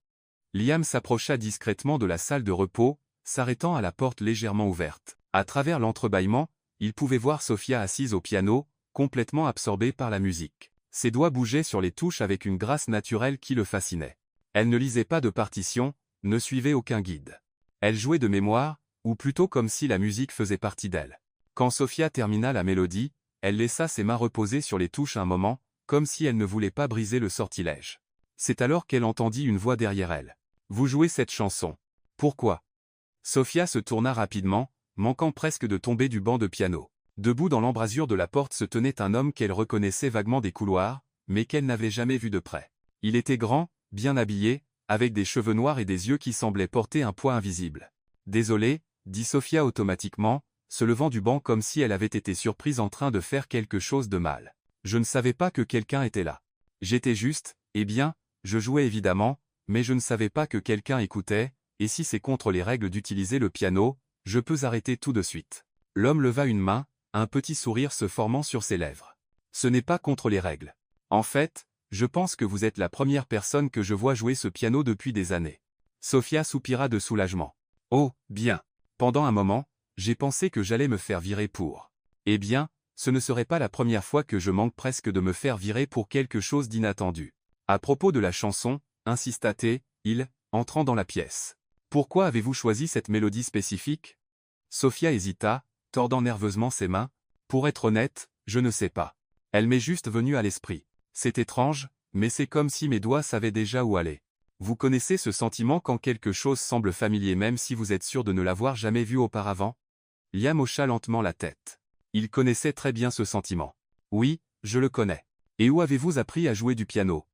Liam s'approcha discrètement de la salle de repos, s'arrêtant à la porte légèrement ouverte. À travers l'entrebâillement, il pouvait voir Sophia assise au piano, complètement absorbée par la musique. Ses doigts bougeaient sur les touches avec une grâce naturelle qui le fascinait. Elle ne lisait pas de partition, ne suivait aucun guide. Elle jouait de mémoire, ou plutôt comme si la musique faisait partie d'elle. Quand Sophia termina la mélodie, elle laissa ses mains reposer sur les touches un moment, comme si elle ne voulait pas briser le sortilège. C'est alors qu'elle entendit une voix derrière elle. « Vous jouez cette chanson. Pourquoi ?» Sophia se tourna rapidement, manquant presque de tomber du banc de piano. Debout dans l'embrasure de la porte se tenait un homme qu'elle reconnaissait vaguement des couloirs, mais qu'elle n'avait jamais vu de près. Il était grand, bien habillé, avec des cheveux noirs et des yeux qui semblaient porter un poids invisible. « Désolé, » dit Sophia automatiquement, se levant du banc comme si elle avait été surprise en train de faire quelque chose de mal. « Je ne savais pas que quelqu'un était là. J'étais juste, eh bien, je jouais évidemment, mais je ne savais pas que quelqu'un écoutait, et si c'est contre les règles d'utiliser le piano, je peux arrêter tout de suite. » L'homme leva une main, un petit sourire se formant sur ses lèvres. « Ce n'est pas contre les règles. En fait, je pense que vous êtes la première personne que je vois jouer ce piano depuis des années. » Sophia soupira de soulagement. « Oh, bien. Pendant un moment, j'ai pensé que j'allais me faire virer pour. Eh bien, ce ne serait pas la première fois que je manque presque de me faire virer pour quelque chose d'inattendu. À propos de la chanson, insista-t-il, entrant dans la pièce. Pourquoi avez-vous choisi cette mélodie spécifique? » Sophia hésita, tordant nerveusement ses mains. « Pour être honnête, je ne sais pas. Elle m'est juste venue à l'esprit. C'est étrange, mais c'est comme si mes doigts savaient déjà où aller. Vous connaissez ce sentiment quand quelque chose semble familier même si vous êtes sûr de ne l'avoir jamais vu auparavant? » Liam hocha lentement la tête. Il connaissait très bien ce sentiment. « Oui, je le connais. Et où avez-vous appris à jouer du piano? »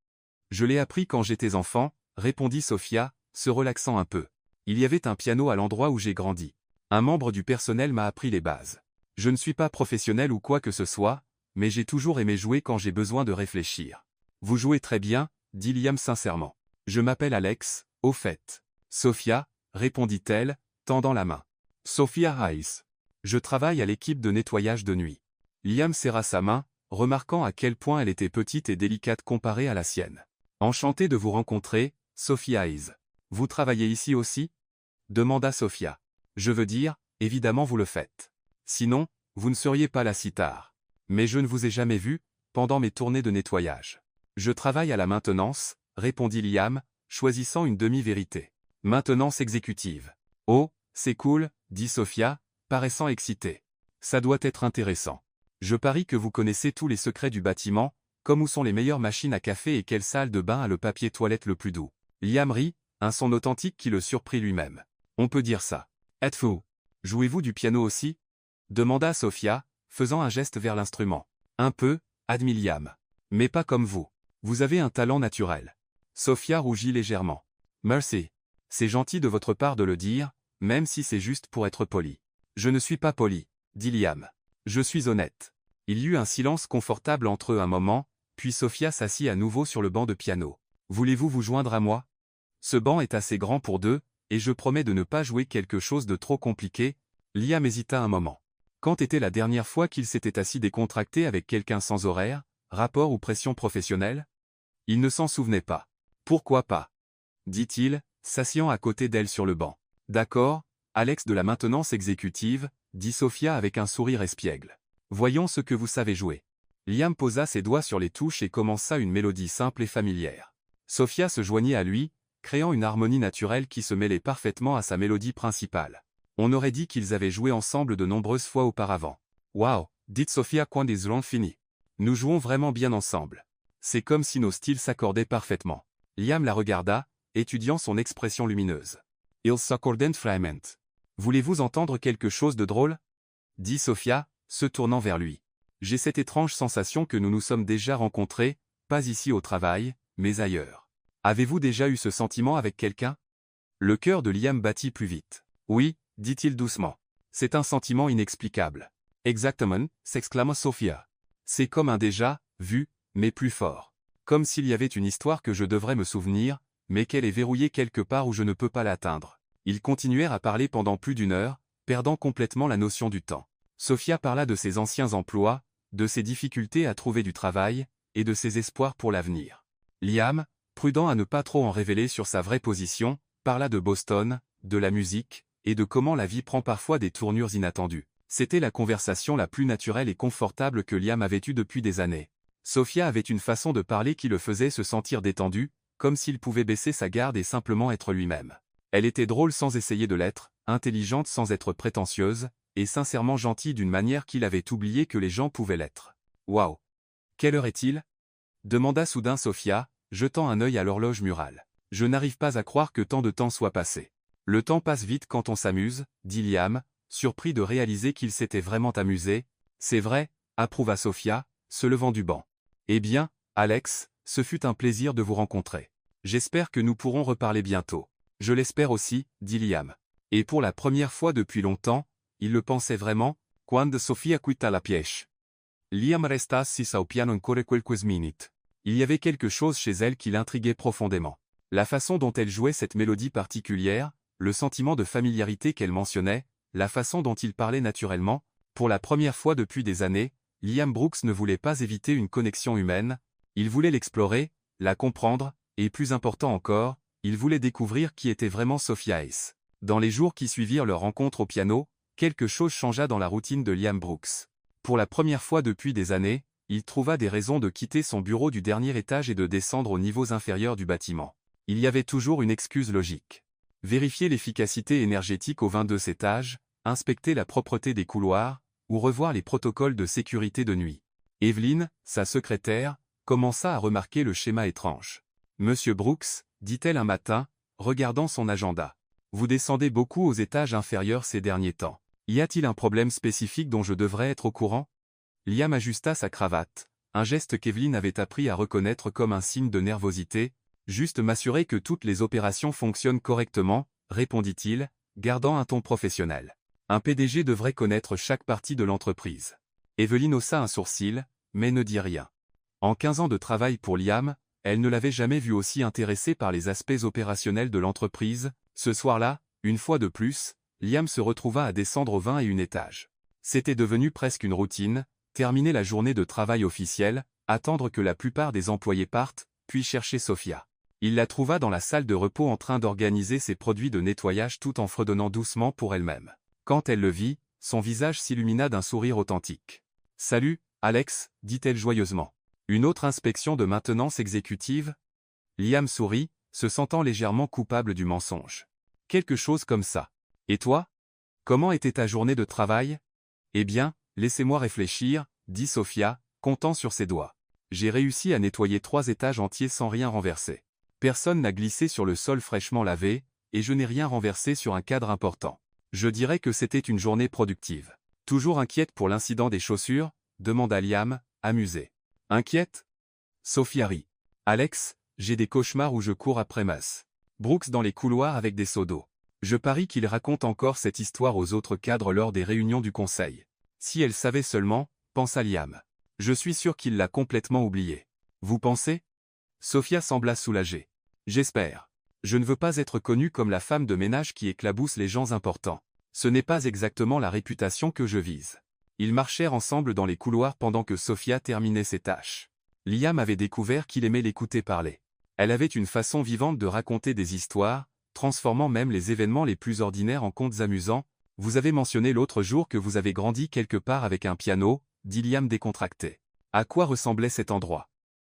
« Je l'ai appris quand j'étais enfant, » répondit Sophia, se relaxant un peu. « Il y avait un piano à l'endroit où j'ai grandi. Un membre du personnel m'a appris les bases. Je ne suis pas professionnel ou quoi que ce soit, mais j'ai toujours aimé jouer quand j'ai besoin de réfléchir. Vous jouez très bien, dit Liam sincèrement. Je m'appelle Alex, au fait. Sophia, répondit-elle, tendant la main. Sophia Hayes. Je travaille à l'équipe de nettoyage de nuit. Liam serra sa main, remarquant à quel point elle était petite et délicate comparée à la sienne. Enchanté de vous rencontrer, Sophia Hayes. Vous travaillez ici aussi? Demanda Sophia. Je veux dire, évidemment vous le faites. Sinon, vous ne seriez pas là si tard. Mais je ne vous ai jamais vu, pendant mes tournées de nettoyage. Je travaille à la maintenance, répondit Liam, choisissant une demi-vérité. Maintenance exécutive. Oh, c'est cool, dit Sophia, paraissant excitée. Ça doit être intéressant. Je parie que vous connaissez tous les secrets du bâtiment, comme où sont les meilleures machines à café et quelle salle de bain a le papier toilette le plus doux. Liam rit, un son authentique qui le surprit lui-même. On peut dire ça. Êtes-vous? Jouez-vous du piano aussi? Demanda Sophia, faisant un geste vers l'instrument. Un peu, admit Liam. Mais pas comme vous. Vous avez un talent naturel. Sophia rougit légèrement. Merci. C'est gentil de votre part de le dire, même si c'est juste pour être poli. Je ne suis pas poli, dit Liam. Je suis honnête. Il y eut un silence confortable entre eux un moment, puis Sophia s'assit à nouveau sur le banc de piano. Voulez-vous vous joindre à moi? Ce banc est assez grand pour deux, et je promets de ne pas jouer quelque chose de trop compliqué. Liam hésita un moment. Quand était la dernière fois qu'il s'était assis décontracté avec quelqu'un sans horaire, rapport ou pression professionnelle? Il ne s'en souvenait pas. Pourquoi pas? Dit-il, s'asseyant à côté d'elle sur le banc. D'accord, Alex de la maintenance exécutive, dit Sophia avec un sourire espiègle. Voyons ce que vous savez jouer. Liam posa ses doigts sur les touches et commença une mélodie simple et familière. Sophia se joignit à lui, créant une harmonie naturelle qui se mêlait parfaitement à sa mélodie principale. On aurait dit qu'ils avaient joué ensemble de nombreuses fois auparavant. Waouh, dit Sophia quand ils l'ont fini. Nous jouons vraiment bien ensemble. C'est comme si nos styles s'accordaient parfaitement. Liam la regarda, étudiant son expression lumineuse. Ils s'accordent vraiment. Voulez-vous entendre quelque chose de drôle? Dit Sophia, se tournant vers lui. J'ai cette étrange sensation que nous nous sommes déjà rencontrés, pas ici au travail, mais ailleurs. Avez-vous déjà eu ce sentiment avec quelqu'un? Le cœur de Liam battit plus vite. Oui, dit-il doucement. C'est un sentiment inexplicable. Exactement, s'exclama Sophia. C'est comme un déjà, vu, mais plus fort. Comme s'il y avait une histoire que je devrais me souvenir, mais qu'elle est verrouillée quelque part où je ne peux pas l'atteindre. Ils continuèrent à parler pendant plus d'une heure, perdant complètement la notion du temps. Sophia parla de ses anciens emplois, de ses difficultés à trouver du travail, et de ses espoirs pour l'avenir. Liam, prudent à ne pas trop en révéler sur sa vraie position, parla de Boston, de la musique, et de comment la vie prend parfois des tournures inattendues. C'était la conversation la plus naturelle et confortable que Liam avait eue depuis des années. Sophia avait une façon de parler qui le faisait se sentir détendu, comme s'il pouvait baisser sa garde et simplement être lui-même. Elle était drôle sans essayer de l'être, intelligente sans être prétentieuse, et sincèrement gentille d'une manière qu'il avait oublié que les gens pouvaient l'être. Waouh! Quelle heure est-il? Demanda soudain Sophia, jetant un œil à l'horloge murale. Je n'arrive pas à croire que tant de temps soit passé. Le temps passe vite quand on s'amuse, dit Liam, surpris de réaliser qu'il s'était vraiment amusé. C'est vrai, approuva Sophia, se levant du banc. Eh bien, Alex, ce fut un plaisir de vous rencontrer. J'espère que nous pourrons reparler bientôt. Je l'espère aussi, dit Liam. Et pour la première fois depuis longtemps, il le pensait vraiment, quando Sofia quitta la pièce. Liam resta assis au piano ancora quelques minutes. Il y avait quelque chose chez elle qui l'intriguait profondément. La façon dont elle jouait cette mélodie particulière, le sentiment de familiarité qu'elle mentionnait, la façon dont il parlait naturellement, pour la première fois depuis des années, Liam Brooks ne voulait pas éviter une connexion humaine, il voulait l'explorer, la comprendre, et plus important encore, il voulait découvrir qui était vraiment Sophia Hayes. Dans les jours qui suivirent leur rencontre au piano, quelque chose changea dans la routine de Liam Brooks. Pour la première fois depuis des années, il trouva des raisons de quitter son bureau du dernier étage et de descendre aux niveaux inférieurs du bâtiment. Il y avait toujours une excuse logique. Vérifier l'efficacité énergétique au 22e étage, inspecter la propreté des couloirs, ou revoir les protocoles de sécurité de nuit. Evelyn, sa secrétaire, commença à remarquer le schéma étrange. « Monsieur Brooks, dit-elle un matin, regardant son agenda. Vous descendez beaucoup aux étages inférieurs ces derniers temps. Y a-t-il un problème spécifique dont je devrais être au courant? » Liam ajusta sa cravate, un geste qu'Evelyn avait appris à reconnaître comme un signe de nervosité. « Juste m'assurer que toutes les opérations fonctionnent correctement, répondit-il, gardant un ton professionnel. Un PDG devrait connaître chaque partie de l'entreprise. Evelyn haussa un sourcil, mais ne dit rien. En 15 ans de travail pour Liam, elle ne l'avait jamais vu aussi intéressée par les aspects opérationnels de l'entreprise. Ce soir-là, une fois de plus, Liam se retrouva à descendre au 21e étage. C'était devenu presque une routine, terminer la journée de travail officielle, attendre que la plupart des employés partent, puis chercher Sophia. Il la trouva dans la salle de repos en train d'organiser ses produits de nettoyage tout en fredonnant doucement pour elle-même. Quand elle le vit, son visage s'illumina d'un sourire authentique. « Salut, Alex » dit-elle joyeusement. « Une autre inspection de maintenance exécutive ?» Liam sourit, se sentant légèrement coupable du mensonge. « Quelque chose comme ça. Et toi? Comment était ta journée de travail? » « Eh bien, laissez-moi réfléchir, » dit Sophia, comptant sur ses doigts. « J'ai réussi à nettoyer 3 étages entiers sans rien renverser. Personne n'a glissé sur le sol fraîchement lavé, et je n'ai rien renversé sur un cadre important. Je dirais que c'était une journée productive. » « Toujours inquiète pour l'incident des chaussures ?» demanda Liam, amusé. « Inquiète ?» Sophia rit. « Alex, j'ai des cauchemars où je cours après Mas Brooks dans les couloirs avec des seaux d'eau. Je parie qu'il raconte encore cette histoire aux autres cadres lors des réunions du conseil. Si elle savait seulement, pensa Liam. Je suis sûr qu'il l'a complètement oublié. Vous pensez? Sophia sembla soulagée. J'espère. Je ne veux pas être connue comme la femme de ménage qui éclabousse les gens importants. Ce n'est pas exactement la réputation que je vise. Ils marchèrent ensemble dans les couloirs pendant que Sophia terminait ses tâches. Liam avait découvert qu'il aimait l'écouter parler. Elle avait une façon vivante de raconter des histoires, transformant même les événements les plus ordinaires en contes amusants. « Vous avez mentionné l'autre jour que vous avez grandi quelque part avec un piano » dit Liam décontracté. À quoi ressemblait cet endroit?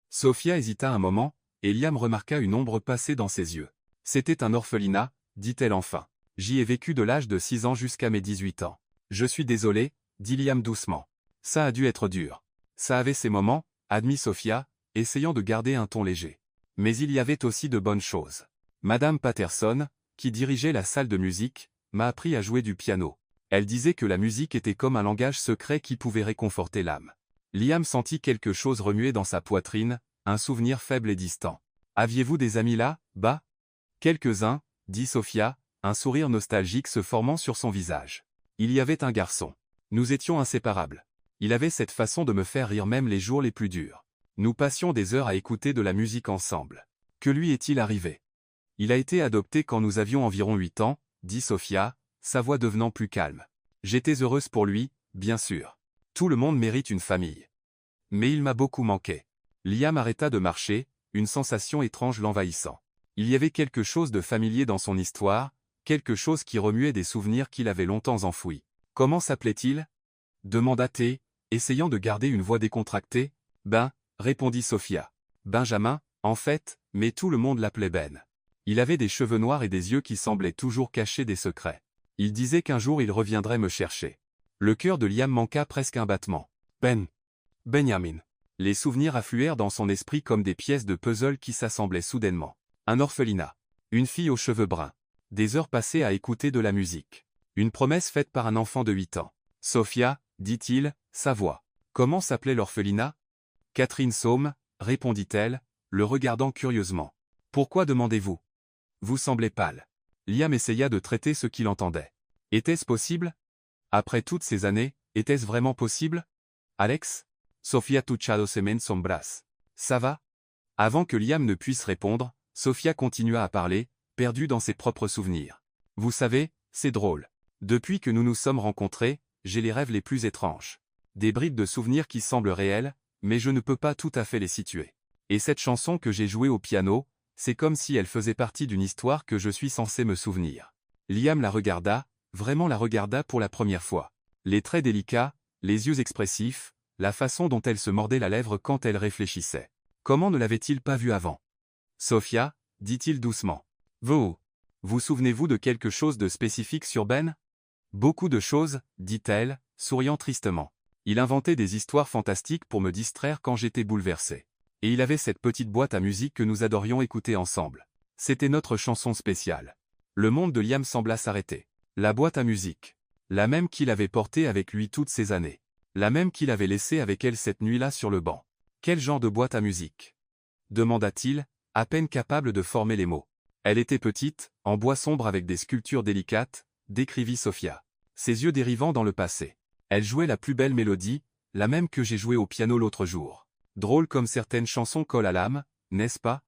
Sophia hésita un moment, et Liam remarqua une ombre passer dans ses yeux. C'était un orphelinat, dit-elle enfin. J'y ai vécu de l'âge de 6 ans jusqu'à mes 18 ans. Je suis désolé, dit Liam doucement. Ça a dû être dur. Ça avait ses moments, admit Sophia, essayant de garder un ton léger. Mais il y avait aussi de bonnes choses. Madame Patterson, qui dirigeait la salle de musique, m'a appris à jouer du piano. Elle disait que la musique était comme un langage secret qui pouvait réconforter l'âme. Liam sentit quelque chose remuer dans sa poitrine, un souvenir faible et distant. Aviez-vous des amis là, bas? Quelques-uns, dit Sophia, un sourire nostalgique se formant sur son visage. Il y avait un garçon. Nous étions inséparables. Il avait cette façon de me faire rire même les jours les plus durs. Nous passions des heures à écouter de la musique ensemble. Que lui est-il arrivé? Il a été adopté quand nous avions environ 8 ans, dit Sophia, sa voix devenant plus calme. J'étais heureuse pour lui, bien sûr. Tout le monde mérite une famille. Mais il m'a beaucoup manqué. Liam arrêta de marcher, une sensation étrange l'envahissant. Il y avait quelque chose de familier dans son histoire, quelque chose qui remuait des souvenirs qu'il avait longtemps enfouis. Comment s'appelait-il? Demanda-t-elle, essayant de garder une voix décontractée. Ben, répondit Sophia. Benjamin, en fait, mais tout le monde l'appelait Ben. Il avait des cheveux noirs et des yeux qui semblaient toujours cacher des secrets. Il disait qu'un jour il reviendrait me chercher. Le cœur de Liam manqua presque un battement. Benjamin. Les souvenirs affluèrent dans son esprit comme des pièces de puzzle qui s'assemblaient soudainement. Un orphelinat. Une fille aux cheveux bruns. Des heures passées à écouter de la musique. Une promesse faite par un enfant de 8 ans. Sophia, dit-il, sa voix. Comment s'appelait l'orphelinat? Catherine Saume, répondit-elle, le regardant curieusement. Pourquoi demandez-vous? Vous semblez pâle. Liam essaya de traiter ce qu'il entendait. Était-ce possible? Après toutes ces années, était-ce vraiment possible? Alex? Sophia toucha los semen sombras. Ça va? Avant que Liam ne puisse répondre, Sophia continua à parler, perdue dans ses propres souvenirs. Vous savez, c'est drôle. Depuis que nous nous sommes rencontrés, j'ai les rêves les plus étranges. Des bribes de souvenirs qui semblent réels, mais je ne peux pas tout à fait les situer. Et cette chanson que j'ai jouée au piano, c'est comme si elle faisait partie d'une histoire que je suis censé me souvenir. Liam la regarda, vraiment la regarda pour la première fois. Les traits délicats, les yeux expressifs, la façon dont elle se mordait la lèvre quand elle réfléchissait. Comment ne l'avait-il pas vue avant? Sophia, dit-il doucement. Vous souvenez-vous de quelque chose de spécifique sur Ben? Beaucoup de choses, dit-elle, souriant tristement. Il inventait des histoires fantastiques pour me distraire quand j'étais bouleversé. Et il avait cette petite boîte à musique que nous adorions écouter ensemble. C'était notre chanson spéciale. Le monde de Liam sembla s'arrêter. La boîte à musique. La même qu'il avait portée avec lui toutes ces années. La même qu'il avait laissée avec elle cette nuit-là sur le banc. Quel genre de boîte à musique? Demanda-t-il, à peine capable de former les mots. Elle était petite, en bois sombre avec des sculptures délicates, décrivit Sophia. Ses yeux dérivant dans le passé. Elle jouait la plus belle mélodie, la même que j'ai jouée au piano l'autre jour. Drôle comme certaines chansons collent à l'âme, n'est-ce pas?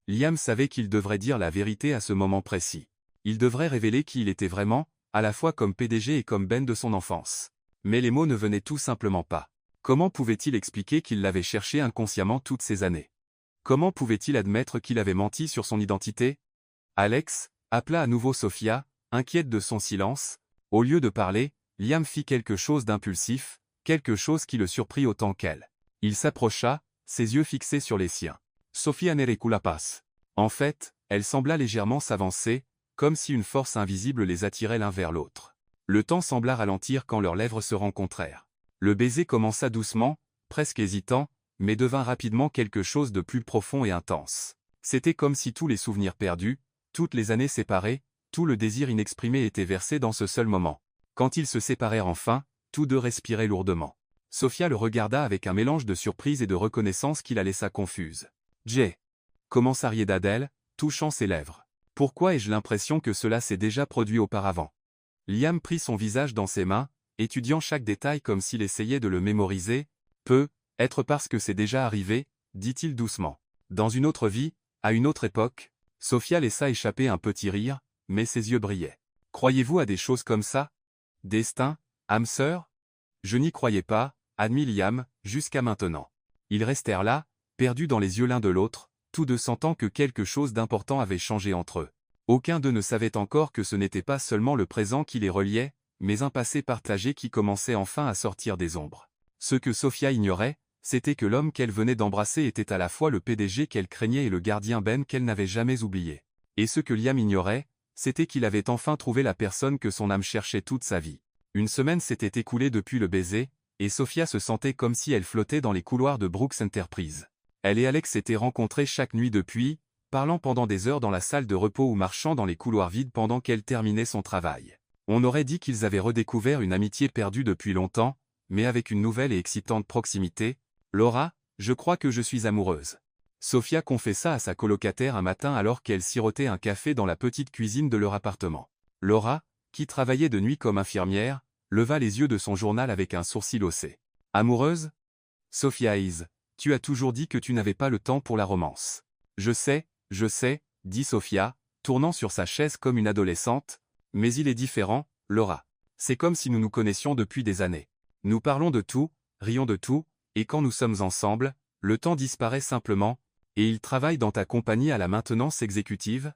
Liam savait qu'il devrait dire la vérité à ce moment précis. Il devrait révéler qui il était vraiment, à la fois comme PDG et comme Ben de son enfance. Mais les mots ne venaient tout simplement pas. Comment pouvait-il expliquer qu'il l'avait cherché inconsciemment toutes ces années? Comment pouvait-il admettre qu'il avait menti sur son identité? Alex appela à nouveau Sophia, inquiète de son silence. Au lieu de parler, Liam fit quelque chose d'impulsif, quelque chose qui le surprit autant qu'elle. Il s'approcha, ses yeux fixés sur les siens. Sophia ne recula pas. En fait, elle sembla légèrement s'avancer, comme si une force invisible les attirait l'un vers l'autre. Le temps sembla ralentir quand leurs lèvres se rencontrèrent. Le baiser commença doucement, presque hésitant, mais devint rapidement quelque chose de plus profond et intense. C'était comme si tous les souvenirs perdus, toutes les années séparées, tout le désir inexprimé était versé dans ce seul moment. Quand ils se séparèrent enfin, tous deux respiraient lourdement. Sophia le regarda avec un mélange de surprise et de reconnaissance qui la laissa confuse. « Jay » commença Riedadel, touchant ses lèvres. « Pourquoi ai-je l'impression que cela s'est déjà produit auparavant ?» Liam prit son visage dans ses mains, étudiant chaque détail comme s'il essayait de le mémoriser. « Peut-être parce que c'est déjà arrivé, » dit-il doucement. Dans une autre vie, à une autre époque, Sophia laissa échapper un petit rire, mais ses yeux brillaient. « Croyez-vous à des choses comme ça? Destin, âme sœur? » Je n'y croyais pas, admit Liam, jusqu'à maintenant. Ils restèrent là, perdus dans les yeux l'un de l'autre, tous deux sentant que quelque chose d'important avait changé entre eux. Aucun d'eux ne savait encore que ce n'était pas seulement le présent qui les reliait, mais un passé partagé qui commençait enfin à sortir des ombres. Ce que Sophia ignorait, c'était que l'homme qu'elle venait d'embrasser était à la fois le PDG qu'elle craignait et le gardien Ben qu'elle n'avait jamais oublié. Et ce que Liam ignorait, c'était qu'il avait enfin trouvé la personne que son âme cherchait toute sa vie. Une semaine s'était écoulée depuis le baiser, et Sophia se sentait comme si elle flottait dans les couloirs de Brooks Enterprise. Elle et Alex s'étaient rencontrés chaque nuit depuis, parlant pendant des heures dans la salle de repos ou marchant dans les couloirs vides pendant qu'elle terminait son travail. On aurait dit qu'ils avaient redécouvert une amitié perdue depuis longtemps, mais avec une nouvelle et excitante proximité. « Laura, je crois que je suis amoureuse. » Sophia confessa à sa colocataire un matin alors qu'elle sirotait un café dans la petite cuisine de leur appartement. Laura, qui travaillait de nuit comme infirmière, leva les yeux de son journal avec un sourcil haussé. « Amoureuse? Sophia Hayes, tu as toujours dit que tu n'avais pas le temps pour la romance. »« je sais, dit Sophia, tournant sur sa chaise comme une adolescente, « mais il est différent, Laura. C'est comme si nous nous connaissions depuis des années. Nous parlons de tout, rions de tout, et quand nous sommes ensemble, le temps disparaît simplement, et il travaille dans ta compagnie à la maintenance exécutive ?»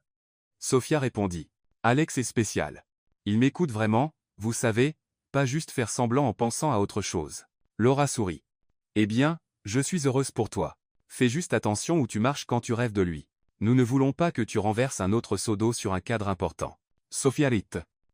Sophia répondit. « Alex est spécial. Il m'écoute vraiment, vous savez, pas juste faire semblant en pensant à autre chose. » Laura sourit. « Eh bien, je suis heureuse pour toi. Fais juste attention où tu marches quand tu rêves de lui. Nous ne voulons pas que tu renverses un autre seau d'eau sur un cadre important. » Sophia rit.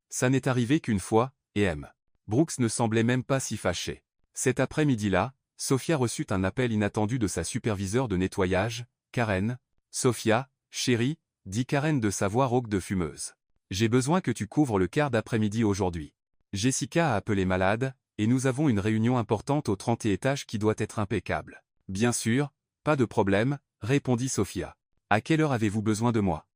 Ça n'est arrivé qu'une fois, et M. Brooks ne semblait même pas si fâché. Cet après-midi-là, Sophia reçut un appel inattendu de sa superviseure de nettoyage, Karen. « Sophia, chérie, » dit Karen de sa voix rauque de fumeuse. « J'ai besoin que tu couvres le quart d'après-midi aujourd'hui. Jessica a appelé malade, et nous avons une réunion importante au 30e étage qui doit être impeccable. »« Bien sûr, pas de problème, » répondit Sophia. « À quelle heure avez-vous besoin de moi ? »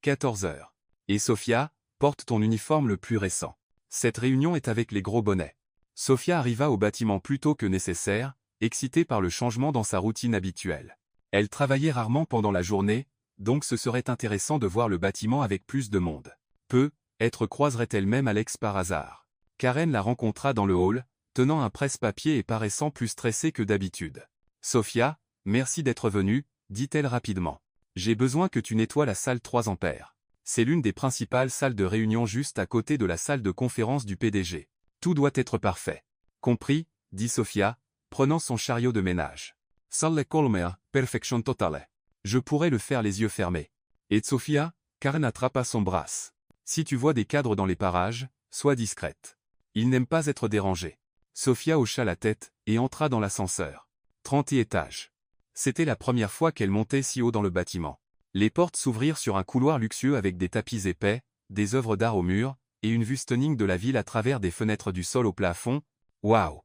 14 heures. Et Sophia, porte ton uniforme le plus récent. Cette réunion est avec les gros bonnets. Sophia arriva au bâtiment plus tôt que nécessaire, excitée par le changement dans sa routine habituelle. Elle travaillait rarement pendant la journée, donc ce serait intéressant de voir le bâtiment avec plus de monde. Peut-être croiserait-elle même Alex par hasard. Karen la rencontra dans le hall, tenant un presse-papier et paraissant plus stressée que d'habitude. « Sophia, merci d'être venue, » dit-elle rapidement. « J'ai besoin que tu nettoies la salle 3 ampères. C'est l'une des principales salles de réunion juste à côté de la salle de conférence du PDG. Tout doit être parfait. »« Compris, » dit Sophia, prenant son chariot de ménage. « Salle colmer, perfection totale. » Je pourrais le faire les yeux fermés. Et Sophia, Karen attrapa son bras. « Si tu vois des cadres dans les parages, sois discrète. Il n'aime pas être dérangé. » Sophia hocha la tête et entra dans l'ascenseur. 30e étage. C'était la première fois qu'elle montait si haut dans le bâtiment. Les portes s'ouvrirent sur un couloir luxueux avec des tapis épais, des œuvres d'art au mur, et une vue stunning de la ville à travers des fenêtres du sol au plafond. « Waouh !»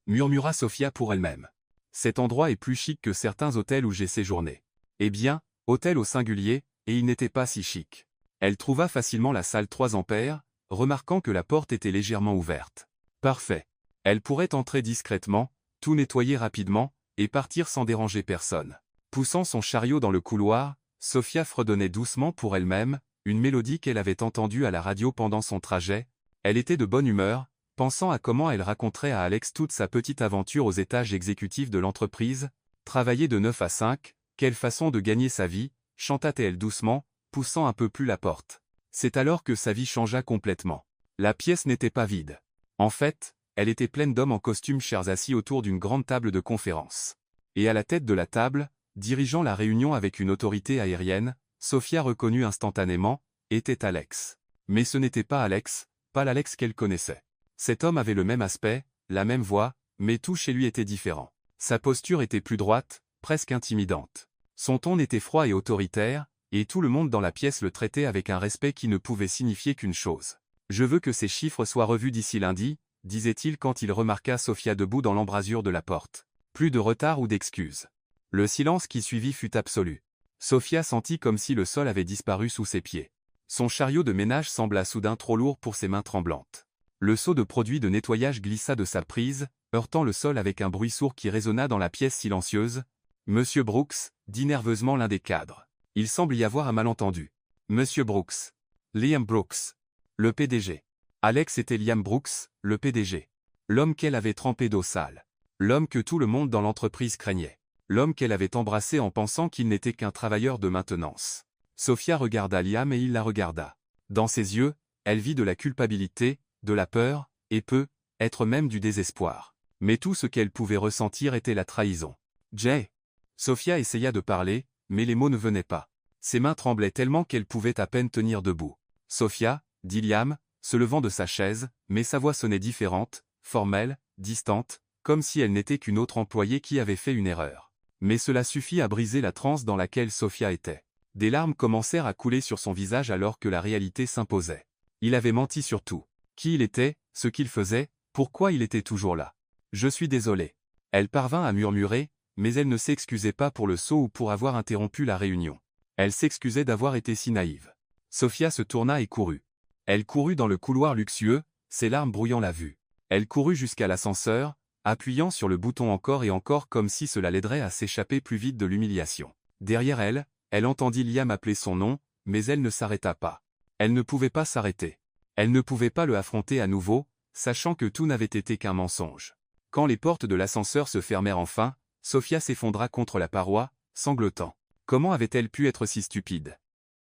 murmura Sophia pour elle-même. « Cet endroit est plus chic que certains hôtels où j'ai séjourné. » Eh bien, hôtel au singulier, et il n'était pas si chic. Elle trouva facilement la salle 3 ampères, remarquant que la porte était légèrement ouverte. Parfait. Elle pourrait entrer discrètement, tout nettoyer rapidement, et partir sans déranger personne. Poussant son chariot dans le couloir, Sophia fredonnait doucement pour elle-même, une mélodie qu'elle avait entendue à la radio pendant son trajet. Elle était de bonne humeur, pensant à comment elle raconterait à Alex toute sa petite aventure aux étages exécutifs de l'entreprise. Travailler de 9 à 5, quelle façon de gagner sa vie, chanta-t-elle doucement, poussant un peu plus la porte. C'est alors que sa vie changea complètement. La pièce n'était pas vide. En fait, elle était pleine d'hommes en costume chers assis autour d'une grande table de conférence. Et à la tête de la table, dirigeant la réunion avec une autorité aérienne, Sophia reconnut instantanément, était Alex. Mais ce n'était pas Alex, pas l'Alex qu'elle connaissait. Cet homme avait le même aspect, la même voix, mais tout chez lui était différent. Sa posture était plus droite, presque intimidante. Son ton était froid et autoritaire, et tout le monde dans la pièce le traitait avec un respect qui ne pouvait signifier qu'une chose. « Je veux que ces chiffres soient revus d'ici lundi », disait-il quand il remarqua Sophia debout dans l'embrasure de la porte. Plus de retard ou d'excuses. Le silence qui suivit fut absolu. Sophia sentit comme si le sol avait disparu sous ses pieds. Son chariot de ménage sembla soudain trop lourd pour ses mains tremblantes. Le seau de produit de nettoyage glissa de sa prise, heurtant le sol avec un bruit sourd qui résonna dans la pièce silencieuse. « Monsieur Brooks », dit nerveusement l'un des cadres. Il semble y avoir un malentendu. « Monsieur Brooks. Liam Brooks. Le PDG. » Alex était Liam Brooks, le PDG. L'homme qu'elle avait trempé d'eau sale. L'homme que tout le monde dans l'entreprise craignait. L'homme qu'elle avait embrassé en pensant qu'il n'était qu'un travailleur de maintenance. Sophia regarda Liam et il la regarda. Dans ses yeux, elle vit de la culpabilité, de la peur, et peut-être même du désespoir. Mais tout ce qu'elle pouvait ressentir était la trahison. « Jay !» Sophia essaya de parler, mais les mots ne venaient pas. Ses mains tremblaient tellement qu'elle pouvait à peine tenir debout. « Sophia !» dit Liam, se levant de sa chaise, mais sa voix sonnait différente, formelle, distante, comme si elle n'était qu'une autre employée qui avait fait une erreur. Mais cela suffit à briser la transe dans laquelle Sophia était. Des larmes commencèrent à couler sur son visage alors que la réalité s'imposait. Il avait menti sur tout. Qui il était, ce qu'il faisait, pourquoi il était toujours là. « Je suis désolée. » Elle parvint à murmurer, mais elle ne s'excusait pas pour le saut ou pour avoir interrompu la réunion. Elle s'excusait d'avoir été si naïve. Sophia se tourna et courut. Elle courut dans le couloir luxueux, ses larmes brouillant la vue. Elle courut jusqu'à l'ascenseur, appuyant sur le bouton encore et encore comme si cela l'aiderait à s'échapper plus vite de l'humiliation. Derrière elle, elle entendit Liam appeler son nom, mais elle ne s'arrêta pas. Elle ne pouvait pas s'arrêter. Elle ne pouvait pas le affronter à nouveau, sachant que tout n'avait été qu'un mensonge. Quand les portes de l'ascenseur se fermèrent enfin, Sophia s'effondra contre la paroi, sanglotant. Comment avait-elle pu être si stupide?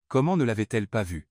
Comment ne l'avait-elle pas vu?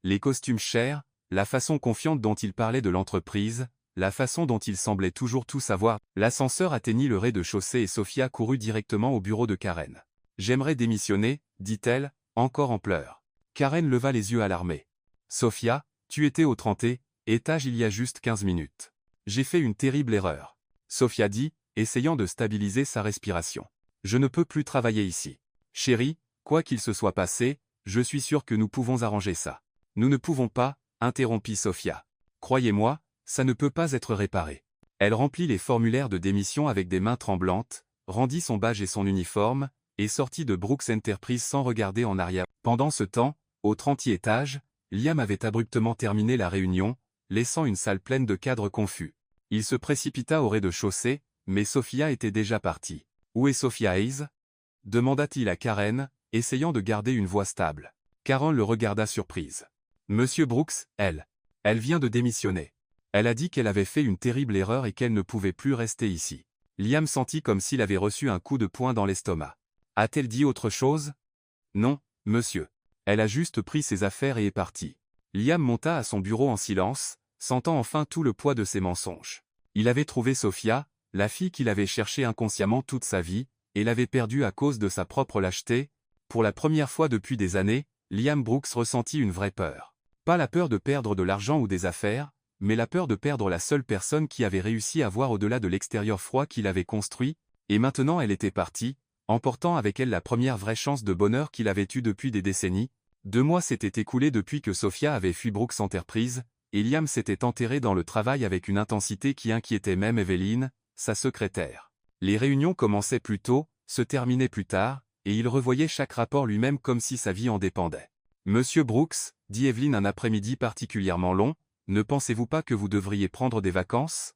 Les costumes chers, la façon confiante dont il parlait de l'entreprise, la façon dont il semblait toujours tout savoir. L'ascenseur atteignit le rez-de-chaussée et Sophia courut directement au bureau de Karen. « J'aimerais démissionner, dit-elle, encore en pleurs. Karen leva les yeux alarmés. « Sophia, tu étais au 30e étage il y a juste 15 minutes. J'ai fait une terrible erreur. » Sophia dit, essayant de stabiliser sa respiration. « Je ne peux plus travailler ici. Chérie, quoi qu'il se soit passé, je suis sûre que nous pouvons arranger ça. » « Nous ne pouvons pas, » interrompit Sophia. « Croyez-moi, ça ne peut pas être réparé. » Elle remplit les formulaires de démission avec des mains tremblantes, rendit son badge et son uniforme, et sortit de Brooks Enterprise sans regarder en arrière. Pendant ce temps, au 30e étage, Liam avait abruptement terminé la réunion, laissant une salle pleine de cadres confus. Il se précipita au rez-de-chaussée, mais Sophia était déjà partie. « Où est Sophia Hayes ?» demanda-t-il à Karen, essayant de garder une voix stable. Karen le regarda surprise. « Monsieur Brooks, elle vient de démissionner. Elle a dit qu'elle avait fait une terrible erreur et qu'elle ne pouvait plus rester ici. » Liam sentit comme s'il avait reçu un coup de poing dans l'estomac. « A-t-elle dit autre chose ?»« Non, monsieur. Elle a juste pris ses affaires et est partie. » Liam monta à son bureau en silence, sentant enfin tout le poids de ses mensonges. Il avait trouvé Sophia, la fille qu'il avait cherchée inconsciemment toute sa vie, et l'avait perdue à cause de sa propre lâcheté. Pour la première fois depuis des années, Liam Brooks ressentit une vraie peur. Pas la peur de perdre de l'argent ou des affaires, mais la peur de perdre la seule personne qui avait réussi à voir au-delà de l'extérieur froid qu'il avait construit, et maintenant elle était partie, emportant avec elle la première vraie chance de bonheur qu'il avait eue depuis des décennies. 2 mois s'étaient écoulés depuis que Sophia avait fui Brooks Enterprise, et Liam s'était enterré dans le travail avec une intensité qui inquiétait même Evelyn, sa secrétaire. Les réunions commençaient plus tôt, se terminaient plus tard, et il revoyait chaque rapport lui-même comme si sa vie en dépendait. « Monsieur Brooks, » dit Evelyn un après-midi particulièrement long, « ne pensez-vous pas que vous devriez prendre des vacances?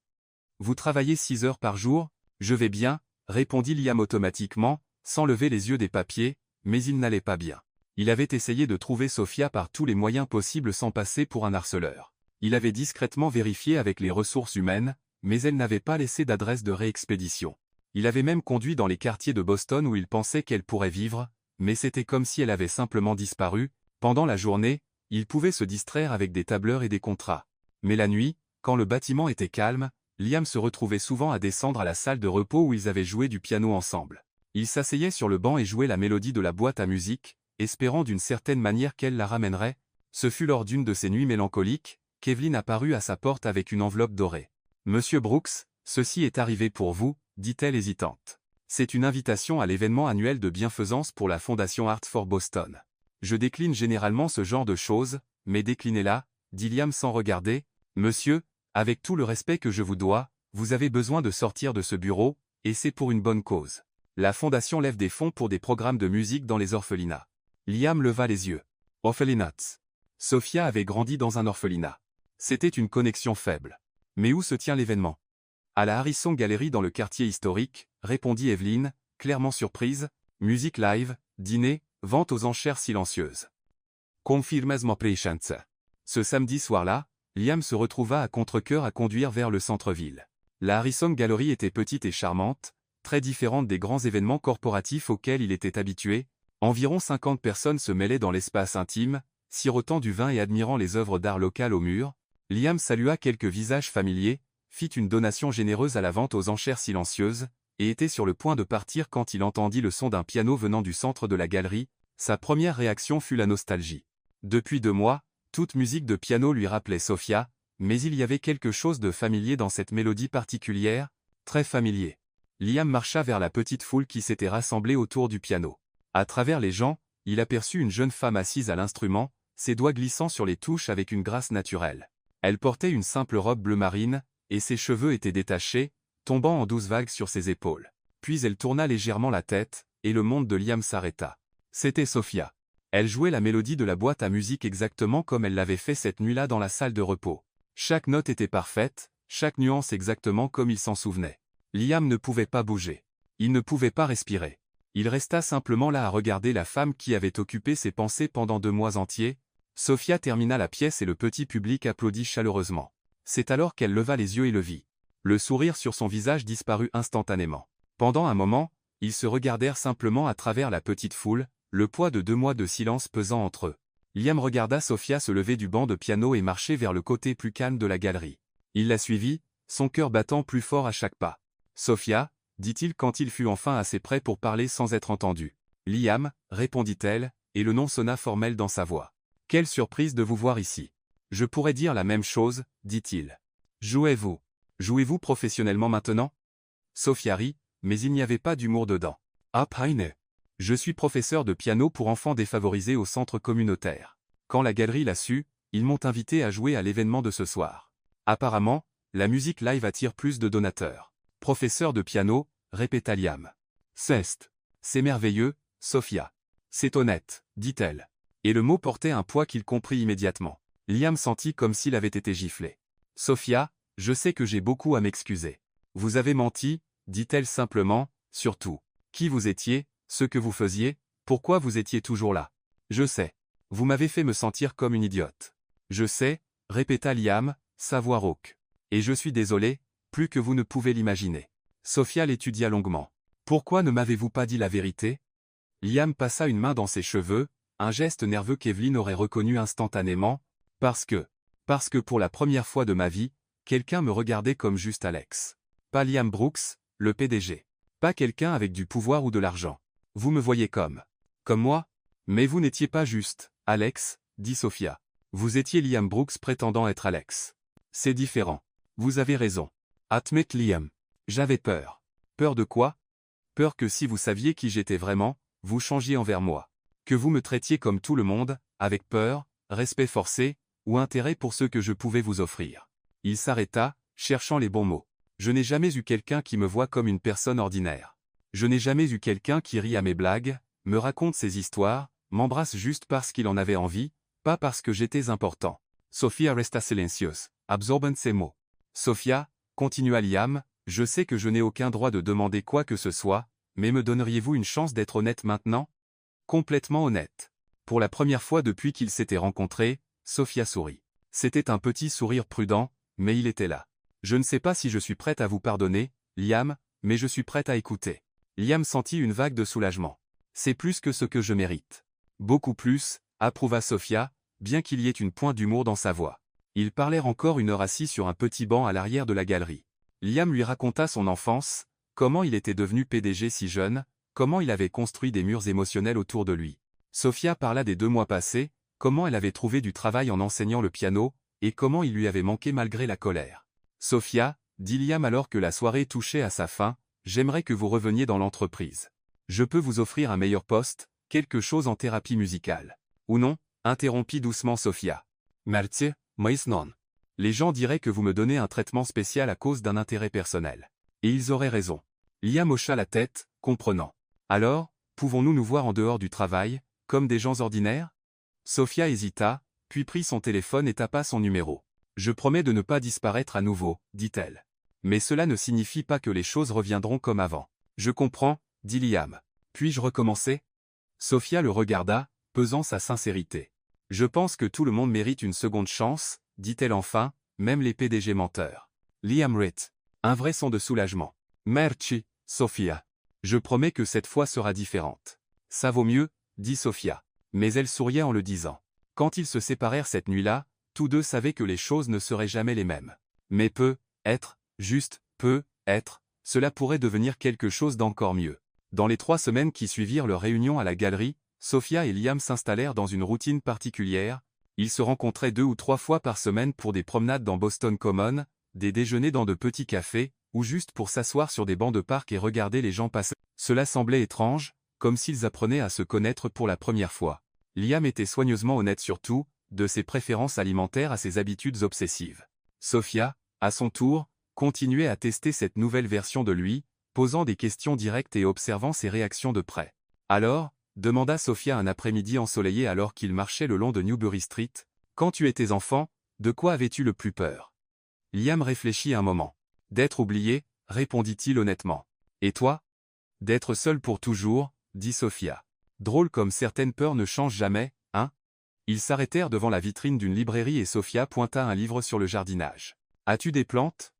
Vous travaillez 6 heures par jour, Je vais bien, répondit Liam automatiquement, sans lever les yeux des papiers, mais il n'allait pas bien. Il avait essayé de trouver Sophia par tous les moyens possibles sans passer pour un harceleur. Il avait discrètement vérifié avec les ressources humaines, mais elle n'avait pas laissé d'adresse de réexpédition. Il avait même conduit dans les quartiers de Boston où il pensait qu'elle pourrait vivre, mais c'était comme si elle avait simplement disparu. Pendant la journée, il pouvait se distraire avec des tableurs et des contrats. Mais la nuit, quand le bâtiment était calme, Liam se retrouvait souvent à descendre à la salle de repos où ils avaient joué du piano ensemble. Il s'asseyait sur le banc et jouait la mélodie de la boîte à musique, espérant d'une certaine manière qu'elle la ramènerait. Ce fut lors d'une de ces nuits mélancoliques, qu'Evelyn apparut à sa porte avec une enveloppe dorée. « Monsieur Brooks, ceci est arrivé pour vous », dit-elle hésitante. « C'est une invitation à l'événement annuel de bienfaisance pour la Fondation Art for Boston. Je décline généralement ce genre de choses, mais déclinez-la, » dit Liam sans regarder. « Monsieur, avec tout le respect que je vous dois, vous avez besoin de sortir de ce bureau, et c'est pour une bonne cause. La Fondation lève des fonds pour des programmes de musique dans les orphelinats. » Liam leva les yeux. Orphelinats. Sophia avait grandi dans un orphelinat. C'était une connexion faible. Mais où se tient l'événement? À la Harrison Gallery dans le quartier historique, répondit Evelyn, clairement surprise. Musique live, dîner, vente aux enchères silencieuses. Confirmez-moi patience. Ce samedi soir-là, Liam se retrouva à contre-cœur à conduire vers le centre-ville. La Harrison Gallery était petite et charmante, très différente des grands événements corporatifs auxquels il était habitué. Environ 50 personnes se mêlaient dans l'espace intime, sirotant du vin et admirant les œuvres d'art locales au mur. Liam salua quelques visages familiers, fit une donation généreuse à la vente aux enchères silencieuses, et était sur le point de partir quand il entendit le son d'un piano venant du centre de la galerie. Sa première réaction fut la nostalgie. Depuis 2 mois, toute musique de piano lui rappelait Sophia, mais il y avait quelque chose de familier dans cette mélodie particulière, très familier. Liam marcha vers la petite foule qui s'était rassemblée autour du piano. À travers les gens, il aperçut une jeune femme assise à l'instrument, ses doigts glissant sur les touches avec une grâce naturelle. Elle portait une simple robe bleu marine, et ses cheveux étaient détachés, tombant en douces vagues sur ses épaules. Puis elle tourna légèrement la tête, et le monde de Liam s'arrêta. C'était Sophia. Elle jouait la mélodie de la boîte à musique exactement comme elle l'avait fait cette nuit-là dans la salle de repos. Chaque note était parfaite, chaque nuance exactement comme il s'en souvenait. Liam ne pouvait pas bouger. Il ne pouvait pas respirer. Il resta simplement là à regarder la femme qui avait occupé ses pensées pendant 2 mois entiers. Sophia termina la pièce et le petit public applaudit chaleureusement. C'est alors qu'elle leva les yeux et le vit. Le sourire sur son visage disparut instantanément. Pendant un moment, ils se regardèrent simplement à travers la petite foule, le poids de 2 mois de silence pesant entre eux. Liam regarda Sophia se lever du banc de piano et marcher vers le côté plus calme de la galerie. Il la suivit, son cœur battant plus fort à chaque pas. « Sophia » dit-il quand il fut enfin assez près pour parler sans être entendu. « Liam » répondit-elle, et le nom sonna formel dans sa voix. « Quelle surprise de vous voir ici. Je pourrais dire la même chose, dit-il. Jouez-vous. Jouez-vous professionnellement maintenant? Sophia rit, mais il n'y avait pas d'humour dedans. Ah, Heine. Je suis professeur de piano pour enfants défavorisés au centre communautaire. Quand la galerie l'a su, ils m'ont invité à jouer à l'événement de ce soir. Apparemment, la musique live attire plus de donateurs. Professeur de piano, répéta Liam. C'est merveilleux, Sophia. C'est honnête, dit-elle. Et le mot portait un poids qu'il comprit immédiatement. Liam sentit comme s'il avait été giflé. Sophia, je sais que j'ai beaucoup à m'excuser. Vous avez menti, dit-elle simplement, surtout. Qui vous étiez, ce que vous faisiez, pourquoi vous étiez toujours là. Je sais. Vous m'avez fait me sentir comme une idiote. Je sais, répéta Liam, sa voix rauque. Et je suis désolé, plus que vous ne pouvez l'imaginer. Sophia l'étudia longuement. Pourquoi ne m'avez-vous pas dit la vérité? Liam passa une main dans ses cheveux, un geste nerveux qu'Evelyn aurait reconnu instantanément. Parce que pour la première fois de ma vie, quelqu'un me regardait comme juste Alex. Pas Liam Brooks, le PDG. Pas quelqu'un avec du pouvoir ou de l'argent. Vous me voyez comme moi? Mais vous n'étiez pas juste, Alex, dit Sophia. Vous étiez Liam Brooks prétendant être Alex. C'est différent. Vous avez raison. Admit Liam. J'avais peur. Peur de quoi? Peur que si vous saviez qui j'étais vraiment, vous changiez envers moi. Que vous me traitiez comme tout le monde, avec peur, respect forcé, ou intérêt pour ce que je pouvais vous offrir. Il s'arrêta, cherchant les bons mots. Je n'ai jamais eu quelqu'un qui me voit comme une personne ordinaire. Je n'ai jamais eu quelqu'un qui rit à mes blagues, me raconte ses histoires, m'embrasse juste parce qu'il en avait envie, pas parce que j'étais important. Sophia resta silencieuse, absorbant ces mots. Sophia, continua Liam, Je sais que je n'ai aucun droit de demander quoi que ce soit, mais me donneriez-vous une chance d'être honnête maintenant? Complètement honnête. Pour la première fois depuis qu'ils s'étaient rencontrés, Sophia sourit. C'était un petit sourire prudent, mais il était là. Je ne sais pas si je suis prête à vous pardonner, Liam, mais je suis prête à écouter. Liam sentit une vague de soulagement. C'est plus que ce que je mérite. Beaucoup plus, approuva Sophia, bien qu'il y ait une pointe d'humour dans sa voix. Ils parlèrent encore une heure assis sur un petit banc à l'arrière de la galerie. Liam lui raconta son enfance, comment il était devenu PDG si jeune, comment il avait construit des murs émotionnels autour de lui. Sophia parla des 2 mois passés, comment elle avait trouvé du travail en enseignant le piano, et comment il lui avait manqué malgré la colère. Sophia, dit Liam alors que la soirée touchait à sa fin, j'aimerais que vous reveniez dans l'entreprise. Je peux vous offrir un meilleur poste, quelque chose en thérapie musicale. Ou non, interrompit doucement Sophia. Merci, mais non. Les gens diraient que vous me donnez un traitement spécial à cause d'un intérêt personnel. Et ils auraient raison. Liam hocha la tête, comprenant. Alors, pouvons-nous nous voir en dehors du travail, comme des gens ordinaires? Sophia hésita, puis prit son téléphone et tapa son numéro. Je promets de ne pas disparaître à nouveau, dit-elle. Mais cela ne signifie pas que les choses reviendront comme avant. Je comprends, dit Liam. Puis-je recommencer? Sophia le regarda, pesant sa sincérité. Je pense que tout le monde mérite une seconde chance, dit-elle enfin, même les PDG menteurs. Liam rit. Un vrai son de soulagement. Merci, Sophia. Je promets que cette fois sera différente. Ça vaut mieux, dit Sophia. Mais elle souriait en le disant. Quand ils se séparèrent cette nuit-là, tous deux savaient que les choses ne seraient jamais les mêmes. Mais peut-être, juste, peut-être, cela pourrait devenir quelque chose d'encore mieux. Dans les 3 semaines qui suivirent leur réunion à la galerie, Sophia et Liam s'installèrent dans une routine particulière. Ils se rencontraient 2 ou 3 fois par semaine pour des promenades dans Boston Common, des déjeuners dans de petits cafés, ou juste pour s'asseoir sur des bancs de parc et regarder les gens passer. Cela semblait étrange, comme s'ils apprenaient à se connaître pour la première fois. Liam était soigneusement honnête sur tout, de ses préférences alimentaires à ses habitudes obsessives. Sophia, à son tour, continuait à tester cette nouvelle version de lui, posant des questions directes et observant ses réactions de près. Alors, demanda Sophia un après-midi ensoleillé alors qu'il marchait le long de Newbury Street, quand tu étais enfant, de quoi avais-tu le plus peur? Liam réfléchit un moment. D'être oublié, répondit-il honnêtement. Et toi? D'être seul pour toujours, dit Sophia. Drôle comme certaines peurs ne changent jamais, hein? Ils s'arrêtèrent devant la vitrine d'une librairie et Sophia pointa un livre sur le jardinage. As-tu des plantes?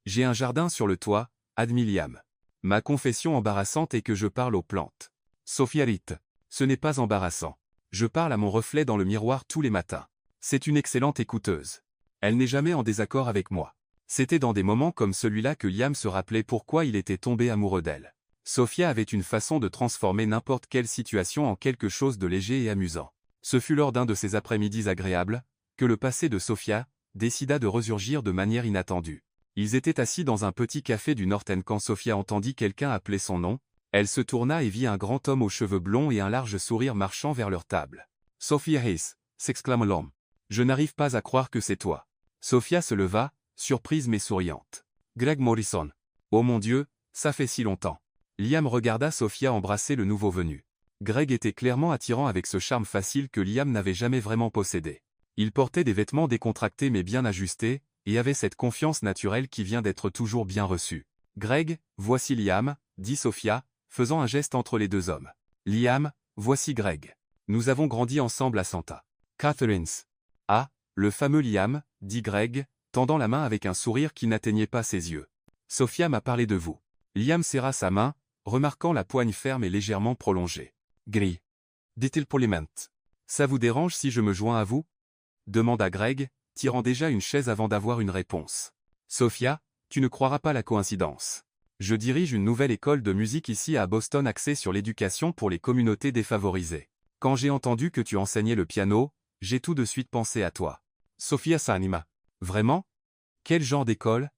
J'ai un jardin sur le toit, admit Liam. Ma confession embarrassante est que je parle aux plantes. Sophia rit. Ce n'est pas embarrassant. Je parle à mon reflet dans le miroir tous les matins. C'est une excellente écouteuse. Elle n'est jamais en désaccord avec moi. C'était dans des moments comme celui-là que Liam se rappelait pourquoi il était tombé amoureux d'elle. Sophia avait une façon de transformer n'importe quelle situation en quelque chose de léger et amusant. Ce fut lors d'un de ces après-midi agréables, que le passé de Sophia décida de resurgir de manière inattendue. Ils étaient assis dans un petit café du North End quand Sophia entendit quelqu'un appeler son nom. Elle se tourna et vit un grand homme aux cheveux blonds et un large sourire marchant vers leur table. « Sophia Hayes » s'exclama l'homme. « Je n'arrive pas à croire que c'est toi. » Sophia se leva, surprise mais souriante. « Greg Morrison. Oh mon Dieu, ça fait si longtemps. » Liam regarda Sophia embrasser le nouveau venu. Greg était clairement attirant avec ce charme facile que Liam n'avait jamais vraiment possédé. Il portait des vêtements décontractés mais bien ajustés, et avait cette confiance naturelle qui vient d'être toujours bien reçue. « Greg, voici Liam, » dit Sophia, faisant un geste entre les 2 hommes. « Liam, voici Greg. Nous avons grandi ensemble à Santa Catherine's. »« Ah, le fameux Liam, » dit Greg, tendant la main avec un sourire qui n'atteignait pas ses yeux. « Sophia m'a parlé de vous. » Liam serra sa main, remarquant la poigne ferme et légèrement prolongée. « Gris. » dit-il poliment. « Ça vous dérange si je me joins à vous » demanda Greg, tirant déjà une chaise avant d'avoir une réponse. « Sophia, tu ne croiras pas la coïncidence. Je dirige une nouvelle école de musique ici à Boston axée sur l'éducation pour les communautés défavorisées. Quand j'ai entendu que tu enseignais le piano, j'ai tout de suite pensé à toi. » Sophia s'anima. « Vraiment? Quel genre d'école? »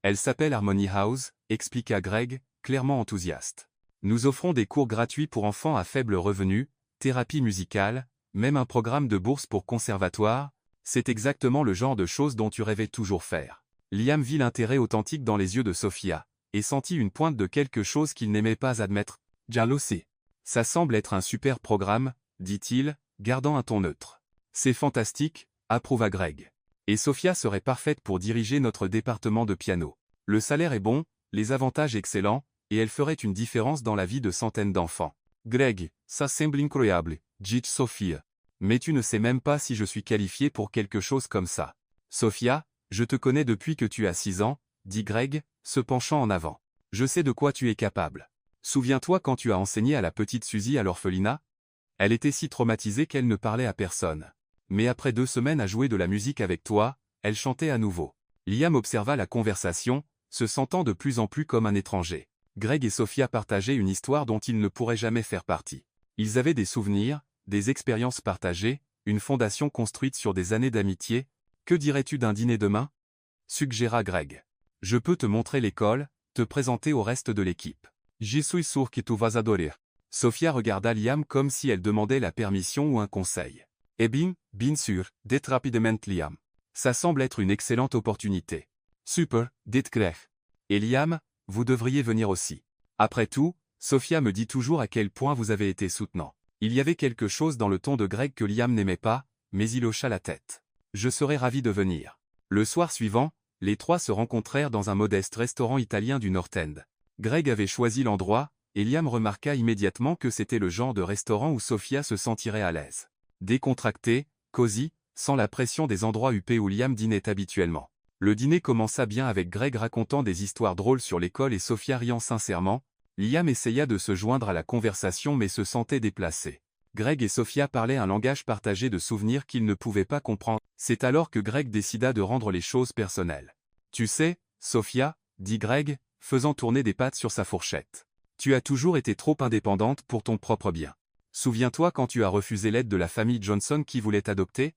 Elle s'appelle Harmony House, expliqua Greg, clairement enthousiaste. Nous offrons des cours gratuits pour enfants à faible revenu, thérapie musicale, même un programme de bourse pour conservatoire. C'est exactement le genre de choses dont tu rêvais toujours faire. Liam vit l'intérêt authentique dans les yeux de Sophia, et sentit une pointe de quelque chose qu'il n'aimait pas admettre. Jalousie. Ça semble être un super programme, dit-il, gardant un ton neutre. C'est fantastique, approuva Greg. Et Sophia serait parfaite pour diriger notre département de piano. Le salaire est bon, les avantages excellents, et elle ferait une différence dans la vie de centaines d'enfants. Greg, ça semble incroyable, dit Sophia. Mais tu ne sais même pas si je suis qualifié pour quelque chose comme ça. Sophia, je te connais depuis que tu as 6 ans, dit Greg, se penchant en avant. Je sais de quoi tu es capable. Souviens-toi quand tu as enseigné à la petite Suzy à l'orphelinat? Elle était si traumatisée qu'elle ne parlait à personne. Mais après 2 semaines à jouer de la musique avec toi, elle chantait à nouveau. Liam observa la conversation, se sentant de plus en plus comme un étranger. Greg et Sophia partageaient une histoire dont ils ne pourraient jamais faire partie. Ils avaient des souvenirs, des expériences partagées, une fondation construite sur des années d'amitié. Que dirais-tu d'un dîner demain? Suggéra Greg. Je peux te montrer l'école, te présenter au reste de l'équipe. Je suis sûr que tu vas adorer. Sophia regarda Liam comme si elle demandait la permission ou un conseil. Eh bien sûr, dit rapidement Liam. Ça semble être une excellente opportunité. Super, dit Greg. Et Liam, vous devriez venir aussi. Après tout, Sophia me dit toujours à quel point vous avez été soutenant. Il y avait quelque chose dans le ton de Greg que Liam n'aimait pas, mais il hocha la tête. Je serais ravi de venir. Le soir suivant, les trois se rencontrèrent dans un modeste restaurant italien du North End. Greg avait choisi l'endroit, et Liam remarqua immédiatement que c'était le genre de restaurant où Sophia se sentirait à l'aise. Décontracté, cosy, sans la pression des endroits huppés où Liam dînait habituellement. Le dîner commença bien avec Greg racontant des histoires drôles sur l'école et Sophia riant sincèrement. Liam essaya de se joindre à la conversation mais se sentait déplacé. Greg et Sophia parlaient un langage partagé de souvenirs qu'ils ne pouvaient pas comprendre. C'est alors que Greg décida de rendre les choses personnelles. Tu sais, Sophia, dit Greg, faisant tourner des pâtes sur sa fourchette. Tu as toujours été trop indépendante pour ton propre bien. Souviens-toi quand tu as refusé l'aide de la famille Johnson qui voulait t'adopter?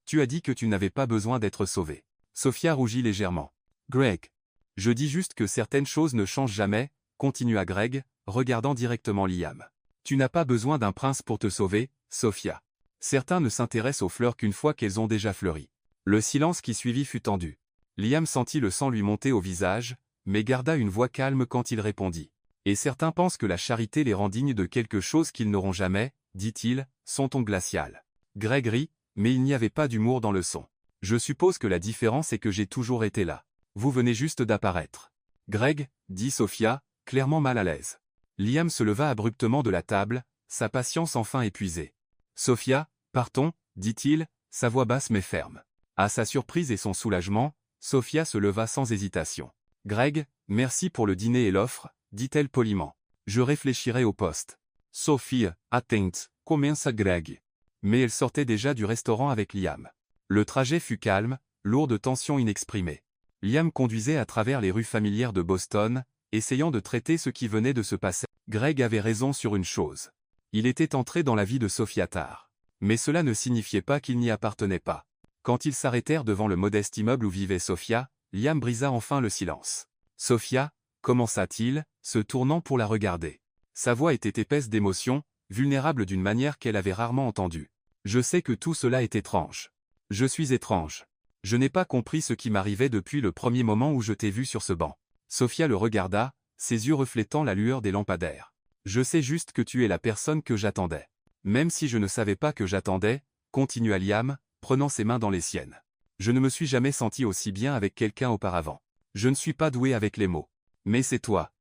Tu as dit que tu n'avais pas besoin d'être sauvée. Sophia rougit légèrement. Greg. Je dis juste que certaines choses ne changent jamais, continua Greg, regardant directement Liam. Tu n'as pas besoin d'un prince pour te sauver, Sophia. Certains ne s'intéressent aux fleurs qu'une fois qu'elles ont déjà fleuri. Le silence qui suivit fut tendu. Liam sentit le sang lui monter au visage, mais garda une voix calme quand il répondit. Et certains pensent que la charité les rend dignes de quelque chose qu'ils n'auront jamais, dit-il, son ton glacial. Greg rit, mais il n'y avait pas d'humour dans le son. Je suppose que la différence est que j'ai toujours été là. Vous venez juste d'apparaître. Greg, dit Sophia, clairement mal à l'aise. Liam se leva abruptement de la table, sa patience enfin épuisée. Sophia, partons, dit-il, sa voix basse mais ferme. À sa surprise et son soulagement, Sophia se leva sans hésitation. Greg, merci pour le dîner et l'offre, dit-elle poliment. Je réfléchirai au poste. Sophie, attente, commença Greg. Mais elle sortait déjà du restaurant avec Liam. Le trajet fut calme, lourd de tensions inexprimées. Liam conduisait à travers les rues familières de Boston, essayant de traiter ce qui venait de se passer. Greg avait raison sur une chose. Il était entré dans la vie de Sophia tard. Mais cela ne signifiait pas qu'il n'y appartenait pas. Quand ils s'arrêtèrent devant le modeste immeuble où vivait Sophia, Liam brisa enfin le silence. Sophia, commença-t-il, se tournant pour la regarder. Sa voix était épaisse d'émotion, vulnérable d'une manière qu'elle avait rarement entendue. Je sais que tout cela est étrange. Je suis étrange. Je n'ai pas compris ce qui m'arrivait depuis le premier moment où je t'ai vu sur ce banc. Sophia le regarda, ses yeux reflétant la lueur des lampadaires. Je sais juste que tu es la personne que j'attendais. Même si je ne savais pas que j'attendais, continua Liam, prenant ses mains dans les siennes. Je ne me suis jamais senti aussi bien avec quelqu'un auparavant. Je ne suis pas doué avec les mots. Mais c'est toi.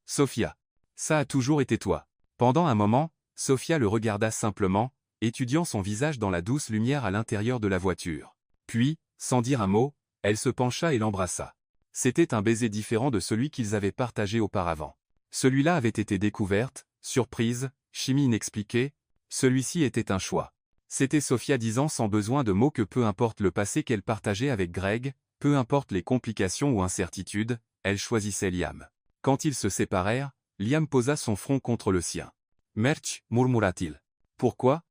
Sophia. Ça a toujours été toi. Pendant un moment, Sophia le regarda simplement, étudiant son visage dans la douce lumière à l'intérieur de la voiture. Puis, sans dire un mot, elle se pencha et l'embrassa. C'était un baiser différent de celui qu'ils avaient partagé auparavant. Celui-là avait été découverte, surprise, chimie inexpliquée, celui-ci était un choix. C'était Sophia disant sans besoin de mots que peu importe le passé qu'elle partageait avec Greg, peu importe les complications ou incertitudes, elle choisissait Liam. Quand ils se séparèrent, Liam posa son front contre le sien. Merch, murmura-t-il. Pourquoi?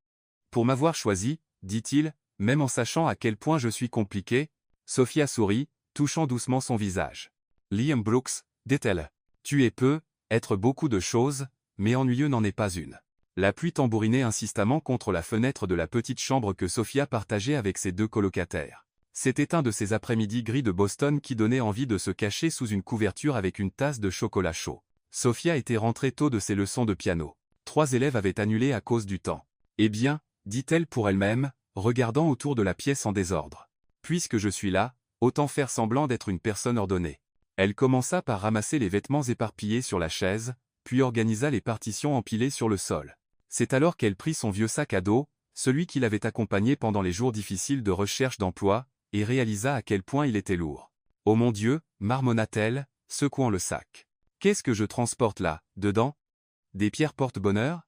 Pour m'avoir choisi, dit-il, même en sachant à quel point je suis compliqué. Sophia sourit, touchant doucement son visage. Liam Brooks, dit-elle. Tu es peu, être beaucoup de choses, mais ennuyeux n'en est pas une. La pluie tambourinait insistamment contre la fenêtre de la petite chambre que Sophia partageait avec ses 2 colocataires. C'était un de ces après-midi gris de Boston qui donnait envie de se cacher sous une couverture avec une tasse de chocolat chaud. Sophia était rentrée tôt de ses leçons de piano. 3 élèves avaient annulé à cause du temps. Eh bien, dit-elle pour elle-même, regardant autour de la pièce en désordre. Puisque je suis là, autant faire semblant d'être une personne ordonnée. Elle commença par ramasser les vêtements éparpillés sur la chaise, puis organisa les partitions empilées sur le sol. C'est alors qu'elle prit son vieux sac à dos, celui qui l'avait accompagnée pendant les jours difficiles de recherche d'emploi, et réalisa à quel point il était lourd. « Oh mon Dieu !» marmonna-t-elle, secouant le sac. « Qu'est-ce que je transporte là, dedans? Des pierres porte-bonheur ?»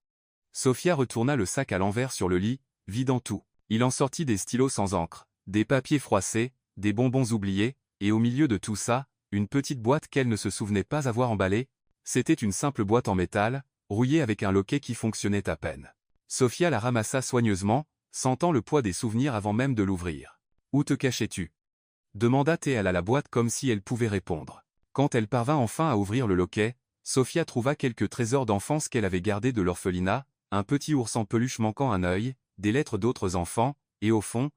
Sophia retourna le sac à l'envers sur le lit, vidant tout. Il en sortit des stylos sans encre, des papiers froissés, des bonbons oubliés, et au milieu de tout ça, une petite boîte qu'elle ne se souvenait pas avoir emballée. C'était une simple boîte en métal, rouillée avec un loquet qui fonctionnait à peine. Sophia la ramassa soigneusement, sentant le poids des souvenirs avant même de l'ouvrir. « Où te cachais-tu » demanda-t-elle à la boîte comme si elle pouvait répondre. Quand elle parvint enfin à ouvrir le loquet, Sophia trouva quelques trésors d'enfance qu'elle avait gardés de l'orphelinat, un petit ours en peluche manquant un œil, des lettres d'autres enfants, et au fond,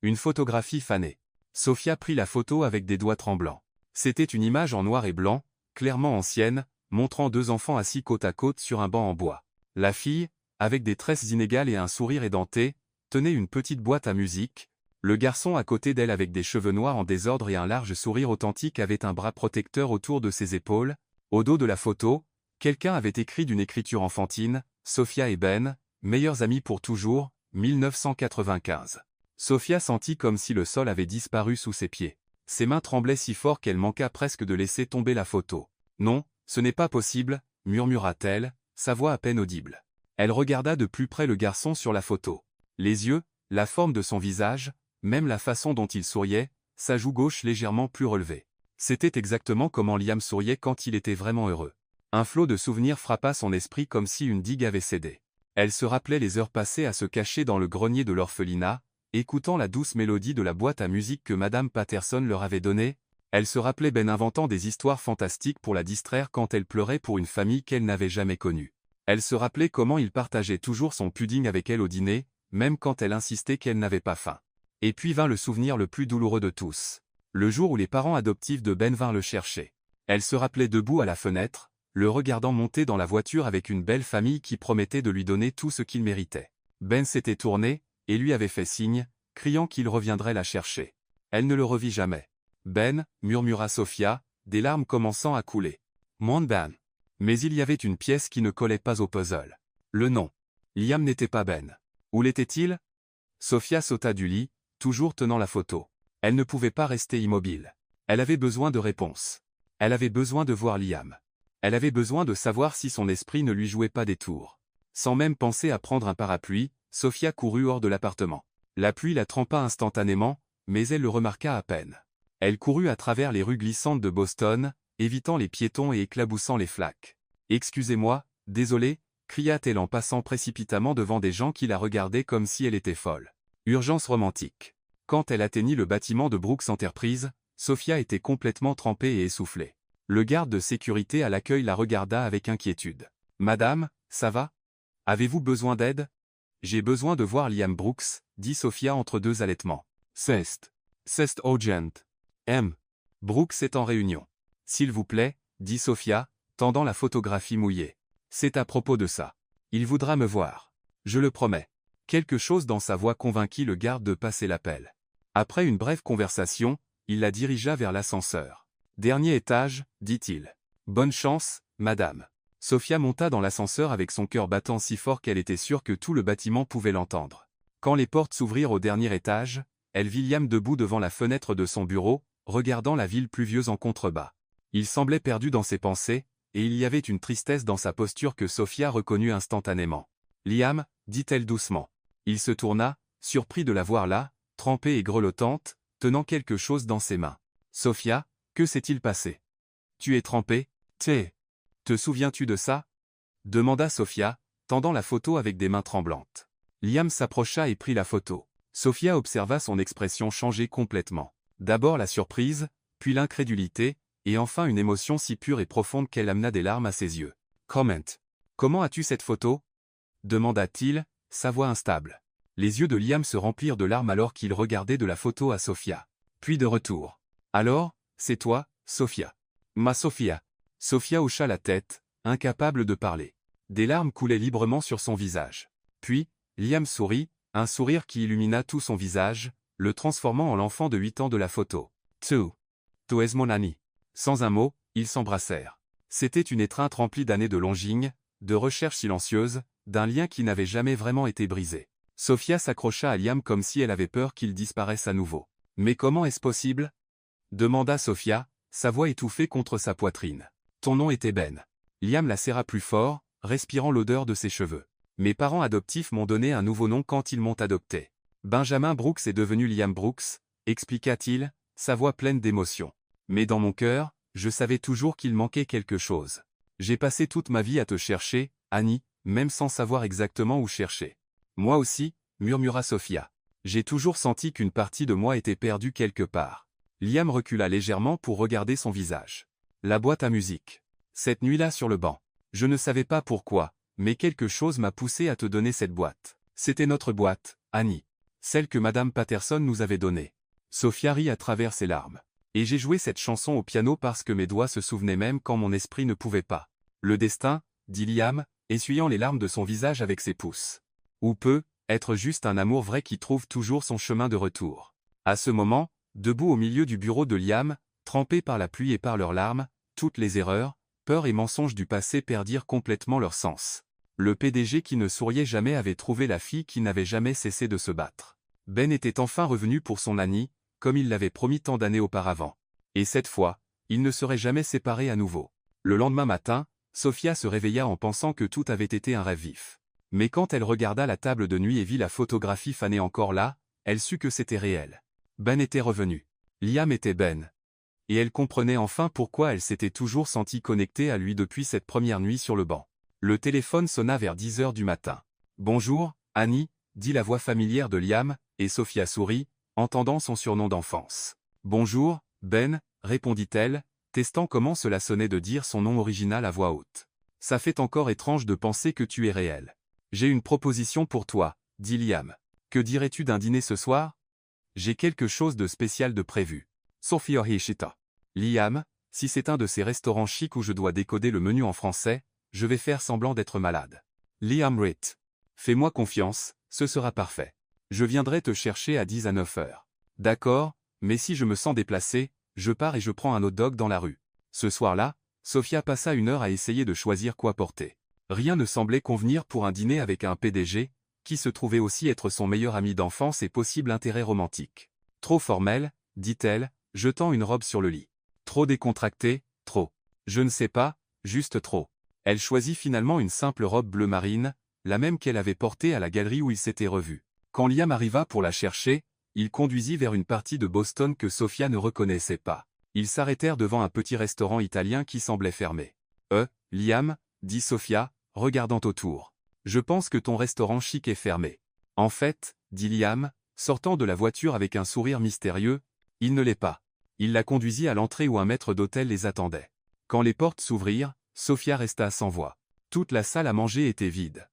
une photographie fanée. Sophia prit la photo avec des doigts tremblants. C'était une image en noir et blanc, clairement ancienne, montrant deux enfants assis côte à côte sur un banc en bois. La fille, avec des tresses inégales et un sourire édenté, tenait une petite boîte à musique. Le garçon à côté d'elle avec des cheveux noirs en désordre et un large sourire authentique avait un bras protecteur autour de ses épaules. Au dos de la photo, quelqu'un avait écrit d'une écriture enfantine, « Sophia et Ben, meilleurs amis pour toujours, 1995 ». Sophia sentit comme si le sol avait disparu sous ses pieds. Ses mains tremblaient si fort qu'elle manqua presque de laisser tomber la photo. « Non, ce n'est pas possible », murmura-t-elle, sa voix à peine audible. Elle regarda de plus près le garçon sur la photo. Les yeux, la forme de son visage, même la façon dont il souriait, sa joue gauche légèrement plus relevée. C'était exactement comment Liam souriait quand il était vraiment heureux. Un flot de souvenirs frappa son esprit comme si une digue avait cédé. Elle se rappelait les heures passées à se cacher dans le grenier de l'orphelinat, écoutant la douce mélodie de la boîte à musique que Madame Patterson leur avait donnée. Elle se rappelait Ben inventant des histoires fantastiques pour la distraire quand elle pleurait pour une famille qu'elle n'avait jamais connue. Elle se rappelait comment il partageait toujours son pudding avec elle au dîner, même quand elle insistait qu'elle n'avait pas faim. Et puis vint le souvenir le plus douloureux de tous. Le jour où les parents adoptifs de Ben vinrent le chercher. Elle se rappelait debout à la fenêtre, le regardant monter dans la voiture avec une belle famille qui promettait de lui donner tout ce qu'il méritait. Ben s'était tourné, et lui avait fait signe, criant qu'il reviendrait la chercher. Elle ne le revit jamais. « Ben » murmura Sophia, des larmes commençant à couler. « Mon Ben » Mais il y avait une pièce qui ne collait pas au puzzle. Le nom. Liam n'était pas Ben. Où l'était-il? Sophia sauta du lit, toujours tenant la photo. Elle ne pouvait pas rester immobile. Elle avait besoin de réponses. Elle avait besoin de voir Liam. Elle avait besoin de savoir si son esprit ne lui jouait pas des tours. Sans même penser à prendre un parapluie, Sophia courut hors de l'appartement. La pluie la trempa instantanément, mais elle le remarqua à peine. Elle courut à travers les rues glissantes de Boston, évitant les piétons et éclaboussant les flaques. « Excusez-moi, désolée » cria-t-elle en passant précipitamment devant des gens qui la regardaient comme si elle était folle. Urgence romantique. Quand elle atteignit le bâtiment de Brooks Enterprise, Sophia était complètement trempée et essoufflée. Le garde de sécurité à l'accueil la regarda avec inquiétude. « Madame, ça va? Avez-vous besoin d'aide? »« J'ai besoin de voir Liam Brooks, » dit Sophia entre deux halètements. « C'est urgent. M. Brooks est en réunion. »« S'il vous plaît, » dit Sophia, tendant la photographie mouillée. « C'est à propos de ça. Il voudra me voir. Je le promets. » Quelque chose dans sa voix convainquit le garde de passer l'appel. Après une brève conversation, il la dirigea vers l'ascenseur. « Dernier étage, » dit-il. « Bonne chance, madame. » Sophia monta dans l'ascenseur avec son cœur battant si fort qu'elle était sûre que tout le bâtiment pouvait l'entendre. Quand les portes s'ouvrirent au dernier étage, elle vit Liam debout devant la fenêtre de son bureau, regardant la ville pluvieuse en contrebas. Il semblait perdu dans ses pensées, et il y avait une tristesse dans sa posture que Sophia reconnut instantanément. « Liam » dit-elle doucement. Il se tourna, surpris de la voir là, trempée et grelottante, tenant quelque chose dans ses mains. « Sophia, que s'est-il passé? Tu es trempée? Te souviens-tu de ça ?» demanda Sophia, tendant la photo avec des mains tremblantes. Liam s'approcha et prit la photo. Sophia observa son expression changer complètement. D'abord la surprise, puis l'incrédulité, et enfin une émotion si pure et profonde qu'elle amena des larmes à ses yeux. « Comment as-tu cette photo ?» demanda-t-il, sa voix instable. Les yeux de Liam se remplirent de larmes alors qu'il regardait de la photo à Sophia. Puis de retour. « Alors, c'est toi, Sophia. »« Ma Sophia. » Sophia hocha la tête, incapable de parler. Des larmes coulaient librement sur son visage. Puis, Liam sourit, un sourire qui illumina tout son visage, le transformant en l'enfant de 8 ans de la photo. Tu es mon ami. Sans un mot, ils s'embrassèrent. C'était une étreinte remplie d'années de longing, de recherches silencieuses, d'un lien qui n'avait jamais vraiment été brisé. Sophia s'accrocha à Liam comme si elle avait peur qu'il disparaisse à nouveau. « Mais comment est-ce possible ?» demanda Sophia, sa voix étouffée contre sa poitrine. « Ton nom était Ben. » Liam la serra plus fort, respirant l'odeur de ses cheveux. « Mes parents adoptifs m'ont donné un nouveau nom quand ils m'ont adopté. Benjamin Brooks est devenu Liam Brooks, expliqua-t-il, sa voix pleine d'émotion. Mais dans mon cœur, je savais toujours qu'il manquait quelque chose. J'ai passé toute ma vie à te chercher, Annie, même sans savoir exactement où chercher. Moi aussi, murmura Sophia. J'ai toujours senti qu'une partie de moi était perdue quelque part. Liam recula légèrement pour regarder son visage. La boîte à musique. Cette nuit-là sur le banc. Je ne savais pas pourquoi, mais quelque chose m'a poussé à te donner cette boîte. C'était notre boîte, Annie. Celle que Madame Patterson nous avait donnée. Sophia rit à travers ses larmes. Et j'ai joué cette chanson au piano parce que mes doigts se souvenaient même quand mon esprit ne pouvait pas. Le destin, dit Liam, essuyant les larmes de son visage avec ses pouces. Ou peut être juste un amour vrai qui trouve toujours son chemin de retour. À ce moment, debout au milieu du bureau de Liam, trempés par la pluie et par leurs larmes, toutes les erreurs, peurs et mensonges du passé perdirent complètement leur sens. Le PDG qui ne souriait jamais avait trouvé la fille qui n'avait jamais cessé de se battre. Ben était enfin revenu pour son Annie, comme il l'avait promis tant d'années auparavant. Et cette fois, ils ne seraient jamais séparés à nouveau. Le lendemain matin, Sophia se réveilla en pensant que tout avait été un rêve vif. Mais quand elle regarda la table de nuit et vit la photographie fanée encore là, elle sut que c'était réel. Ben était revenu. Liam était Ben. Et elle comprenait enfin pourquoi elle s'était toujours sentie connectée à lui depuis cette première nuit sur le banc. Le téléphone sonna vers 10 heures du matin. « Bonjour, Annie » dit la voix familière de Liam, et Sophia sourit, entendant son surnom d'enfance. « Bonjour, Ben » répondit-elle, testant comment cela sonnait de dire son nom original à voix haute. « Ça fait encore étrange de penser que tu es réel. »« J'ai une proposition pour toi, » dit Liam. « Que dirais-tu d'un dîner ce soir ? J'ai quelque chose de spécial de prévu. » Sophia Hishita. Liam, si c'est un de ces restaurants chics où je dois décoder le menu en français, je vais faire semblant d'être malade. Liam Ritt. Fais-moi confiance, ce sera parfait. Je viendrai te chercher à 10 à 9 heures. D'accord, mais si je me sens déplacé, je pars et je prends un hot dog dans la rue. Ce soir-là, Sophia passa 1 heure à essayer de choisir quoi porter. Rien ne semblait convenir pour un dîner avec un PDG, qui se trouvait aussi être son meilleur ami d'enfance et possible intérêt romantique. Trop formel, dit-elle, jetant une robe sur le lit. Trop décontracté, trop. Je ne sais pas, juste trop. Elle choisit finalement une simple robe bleu marine, la même qu'elle avait portée à la galerie où ils s'étaient revus. Quand Liam arriva pour la chercher, il conduisit vers une partie de Boston que Sophia ne reconnaissait pas. Ils s'arrêtèrent devant un petit restaurant italien qui semblait fermé. « Liam » dit Sophia, regardant autour. « Je pense que ton restaurant chic est fermé. »« En fait, » dit Liam, sortant de la voiture avec un sourire mystérieux, « il ne l'est pas. » Il la conduisit à l'entrée où un maître d'hôtel les attendait. Quand les portes s'ouvrirent, Sophia resta sans voix. Toute la salle à manger était vide.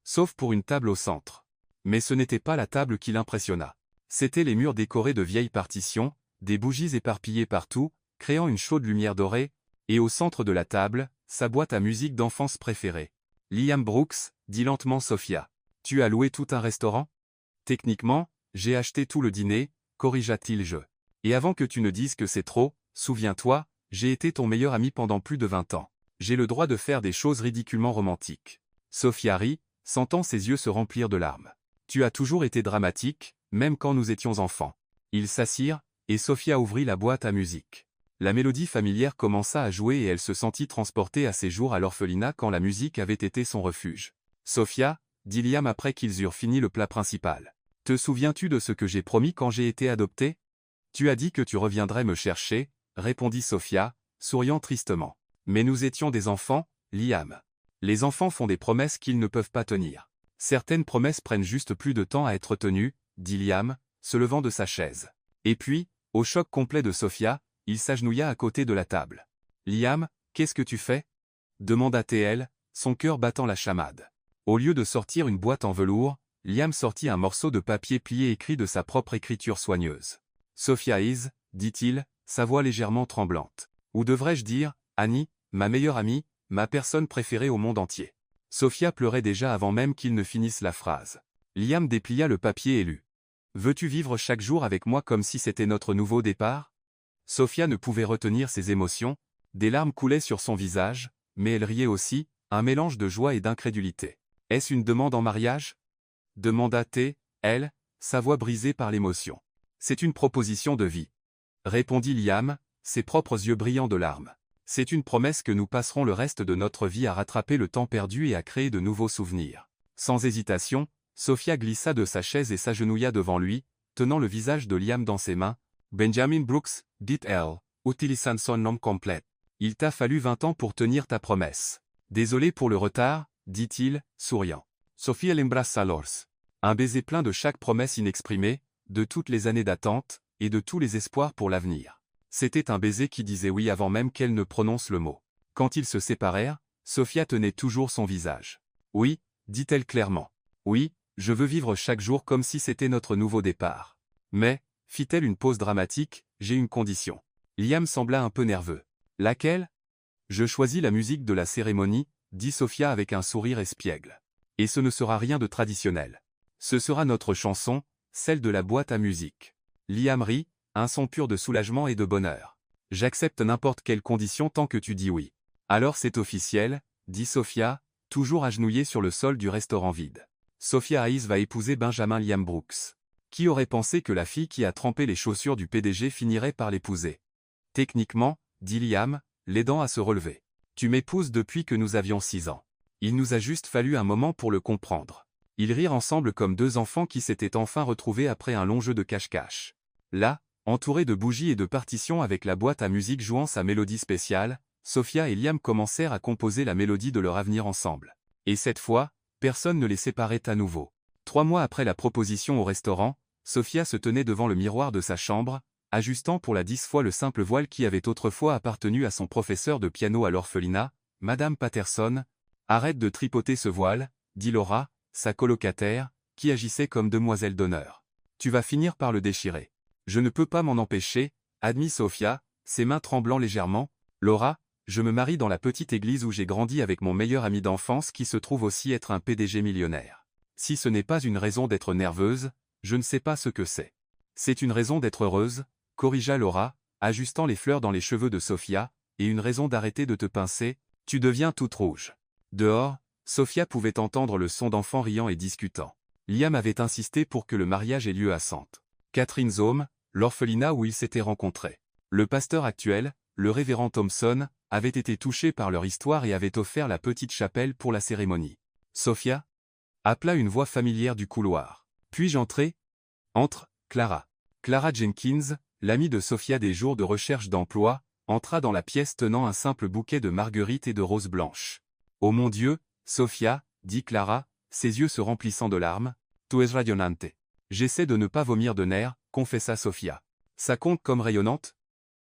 Sauf pour une table au centre. Mais ce n'était pas la table qui l'impressionna. C'étaient les murs décorés de vieilles partitions, des bougies éparpillées partout, créant une chaude lumière dorée, et au centre de la table, sa boîte à musique d'enfance préférée. « Liam Brooks » dit lentement Sophia. « Tu as loué tout un restaurant ? » « Techniquement, j'ai acheté tout le dîner, corrigea-t-il je. Et avant que tu ne dises que c'est trop, souviens-toi, j'ai été ton meilleur ami pendant plus de 20 ans. J'ai le droit de faire des choses ridiculement romantiques. » Sophia rit, sentant ses yeux se remplir de larmes. « Tu as toujours été dramatique, même quand nous étions enfants. » Ils s'assirent, et Sophia ouvrit la boîte à musique. La mélodie familière commença à jouer et elle se sentit transportée à ses jours à l'orphelinat quand la musique avait été son refuge. « Sophia, » dit Liam après qu'ils eurent fini le plat principal. « Te souviens-tu de ce que j'ai promis quand j'ai été adopté ? Tu as dit que tu reviendrais me chercher, » répondit Sophia, souriant tristement. « Mais nous étions des enfants, Liam. Les enfants font des promesses qu'ils ne peuvent pas tenir. Certaines promesses prennent juste plus de temps à être tenues, » dit Liam, se levant de sa chaise. Et puis, au choc complet de Sophia, il s'agenouilla à côté de la table. « Liam, qu'est-ce que tu fais » demanda-t-elle, son cœur battant la chamade. Au lieu de sortir une boîte en velours, Liam sortit un morceau de papier plié écrit de sa propre écriture soigneuse. « Sophia is, dit-il, sa voix légèrement tremblante. Ou devrais-je dire, Annie, ma meilleure amie, ma personne préférée au monde entier. » Sophia pleurait déjà avant même qu'il ne finisse la phrase. Liam déplia le papier et lut. « Veux-tu vivre chaque jour avec moi comme si c'était notre nouveau départ ? Sophia ne pouvait retenir ses émotions, des larmes coulaient sur son visage, mais elle riait aussi, un mélange de joie et d'incrédulité. « Est-ce une demande en mariage » demanda-t-elle, elle, sa voix brisée par l'émotion. « C'est une proposition de vie. » répondit Liam, ses propres yeux brillants de larmes. « C'est une promesse que nous passerons le reste de notre vie à rattraper le temps perdu et à créer de nouveaux souvenirs. » Sans hésitation, Sophia glissa de sa chaise et s'agenouilla devant lui, tenant le visage de Liam dans ses mains. « Benjamin Brooks, dit-elle, utilisant son nom complet. Il t'a fallu 20 ans pour tenir ta promesse. Désolé pour le retard, dit-il, souriant. Sophia l'embrasse alors. Un baiser plein de chaque promesse inexprimée, de toutes les années d'attente, et de tous les espoirs pour l'avenir. C'était un baiser qui disait oui avant même qu'elle ne prononce le mot. Quand ils se séparèrent, Sophia tenait toujours son visage. Oui, dit-elle clairement. Oui, je veux vivre chaque jour comme si c'était notre nouveau départ. Mais, fit-elle une pause dramatique, j'ai une condition. Liam sembla un peu nerveux. Laquelle ? Je choisis la musique de la cérémonie, dit Sophia avec un sourire espiègle. Et ce ne sera rien de traditionnel. Ce sera notre chanson, celle de la boîte à musique. Liam rit, un son pur de soulagement et de bonheur. J'accepte n'importe quelle condition tant que tu dis oui. Alors c'est officiel, dit Sophia, toujours agenouillée sur le sol du restaurant vide. Sophia Hayes va épouser Benjamin Liam Brooks. Qui aurait pensé que la fille qui a trempé les chaussures du PDG finirait par l'épouser? Techniquement, dit Liam, l'aidant à se relever. Tu m'épouses depuis que nous avions 6 ans. Il nous a juste fallu un moment pour le comprendre. Ils rirent ensemble comme deux enfants qui s'étaient enfin retrouvés après un long jeu de cache-cache. Là, entourés de bougies et de partitions avec la boîte à musique jouant sa mélodie spéciale, Sophia et Liam commencèrent à composer la mélodie de leur avenir ensemble. Et cette fois, personne ne les séparait à nouveau. 3 mois après la proposition au restaurant, Sophia se tenait devant le miroir de sa chambre, ajustant pour la 10e fois le simple voile qui avait autrefois appartenu à son professeur de piano à l'orphelinat, Madame Patterson. « Arrête de tripoter ce voile, » dit Laura, sa colocataire, qui agissait comme demoiselle d'honneur. « Tu vas finir par le déchirer. »« Je ne peux pas m'en empêcher, » admit Sophia, ses mains tremblant légèrement. « Laura, je me marie dans la petite église où j'ai grandi avec mon meilleur ami d'enfance qui se trouve aussi être un PDG millionnaire. Si ce n'est pas une raison d'être nerveuse, je ne sais pas ce que c'est. »« C'est une raison d'être heureuse, » corrigea Laura, ajustant les fleurs dans les cheveux de Sophia, « et une raison d'arrêter de te pincer, tu deviens toute rouge. » Dehors, Sophia pouvait entendre le son d'enfants riant et discutant. Liam avait insisté pour que le mariage ait lieu à St. Catherine's Home, l'orphelinat où ils s'étaient rencontrés. Le pasteur actuel, le révérend Thompson, avait été touché par leur histoire et avait offert la petite chapelle pour la cérémonie. « Sophia » appela une voix familière du couloir. « Puis-je entrer » ? Entre, Clara. Clara Jenkins, l'amie de Sophia des jours de recherche d'emploi, entra dans la pièce tenant un simple bouquet de marguerites et de roses blanches. « Oh mon Dieu, Sophia, dit Clara, ses yeux se remplissant de larmes, tu es rayonnante. »« J'essaie de ne pas vomir de nerfs, confessa Sophia. »« Ça compte comme rayonnante ?»«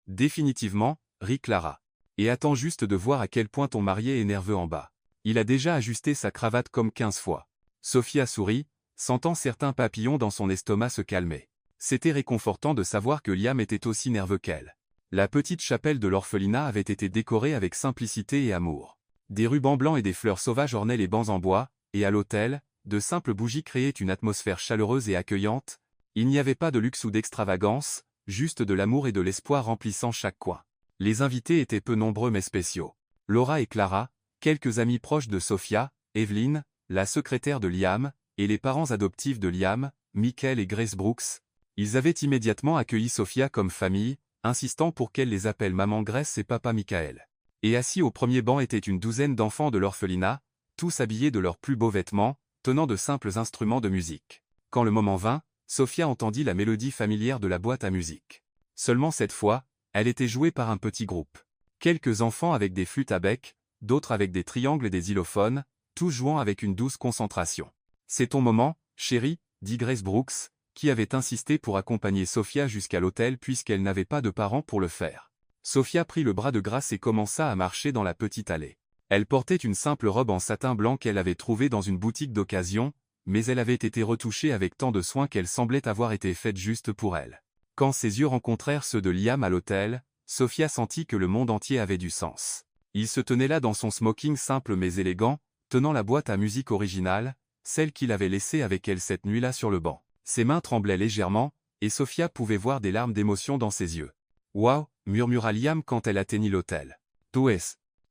Définitivement, rit Clara. Et attends juste de voir à quel point ton marié est nerveux en bas. Il a déjà ajusté sa cravate comme 15 fois. » Sophia sourit, sentant certains papillons dans son estomac se calmer. C'était réconfortant de savoir que Liam était aussi nerveux qu'elle. La petite chapelle de l'orphelinat avait été décorée avec simplicité et amour. Des rubans blancs et des fleurs sauvages ornaient les bancs en bois, et à l'autel, de simples bougies créaient une atmosphère chaleureuse et accueillante. Il n'y avait pas de luxe ou d'extravagance, juste de l'amour et de l'espoir remplissant chaque coin. Les invités étaient peu nombreux mais spéciaux. Laura et Clara, quelques amis proches de Sophia, Evelyn, la secrétaire de Liam, et les parents adoptifs de Liam, Michael et Grace Brooks. Ils avaient immédiatement accueilli Sophia comme famille, insistant pour qu'elle les appelle maman Grace et papa Michael. Et assis au premier banc étaient une douzaine d'enfants de l'orphelinat, tous habillés de leurs plus beaux vêtements, tenant de simples instruments de musique. Quand le moment vint, Sophia entendit la mélodie familière de la boîte à musique. Seulement cette fois, elle était jouée par un petit groupe. Quelques enfants avec des flûtes à bec, d'autres avec des triangles et des xylophones, tous jouant avec une douce concentration. « C'est ton moment, chérie, » dit Grace Brooks, qui avait insisté pour accompagner Sophia jusqu'à l'hôtel puisqu'elle n'avait pas de parents pour le faire. Sophia prit le bras de Grace et commença à marcher dans la petite allée. Elle portait une simple robe en satin blanc qu'elle avait trouvée dans une boutique d'occasion, mais elle avait été retouchée avec tant de soin qu'elle semblait avoir été faite juste pour elle. Quand ses yeux rencontrèrent ceux de Liam à l'hôtel, Sophia sentit que le monde entier avait du sens. Il se tenait là dans son smoking simple mais élégant, tenant la boîte à musique originale, celle qu'il avait laissée avec elle cette nuit-là sur le banc. Ses mains tremblaient légèrement, et Sophia pouvait voir des larmes d'émotion dans ses yeux. « Waouh, murmura Liam quand elle atteignit l'hôtel. Toi.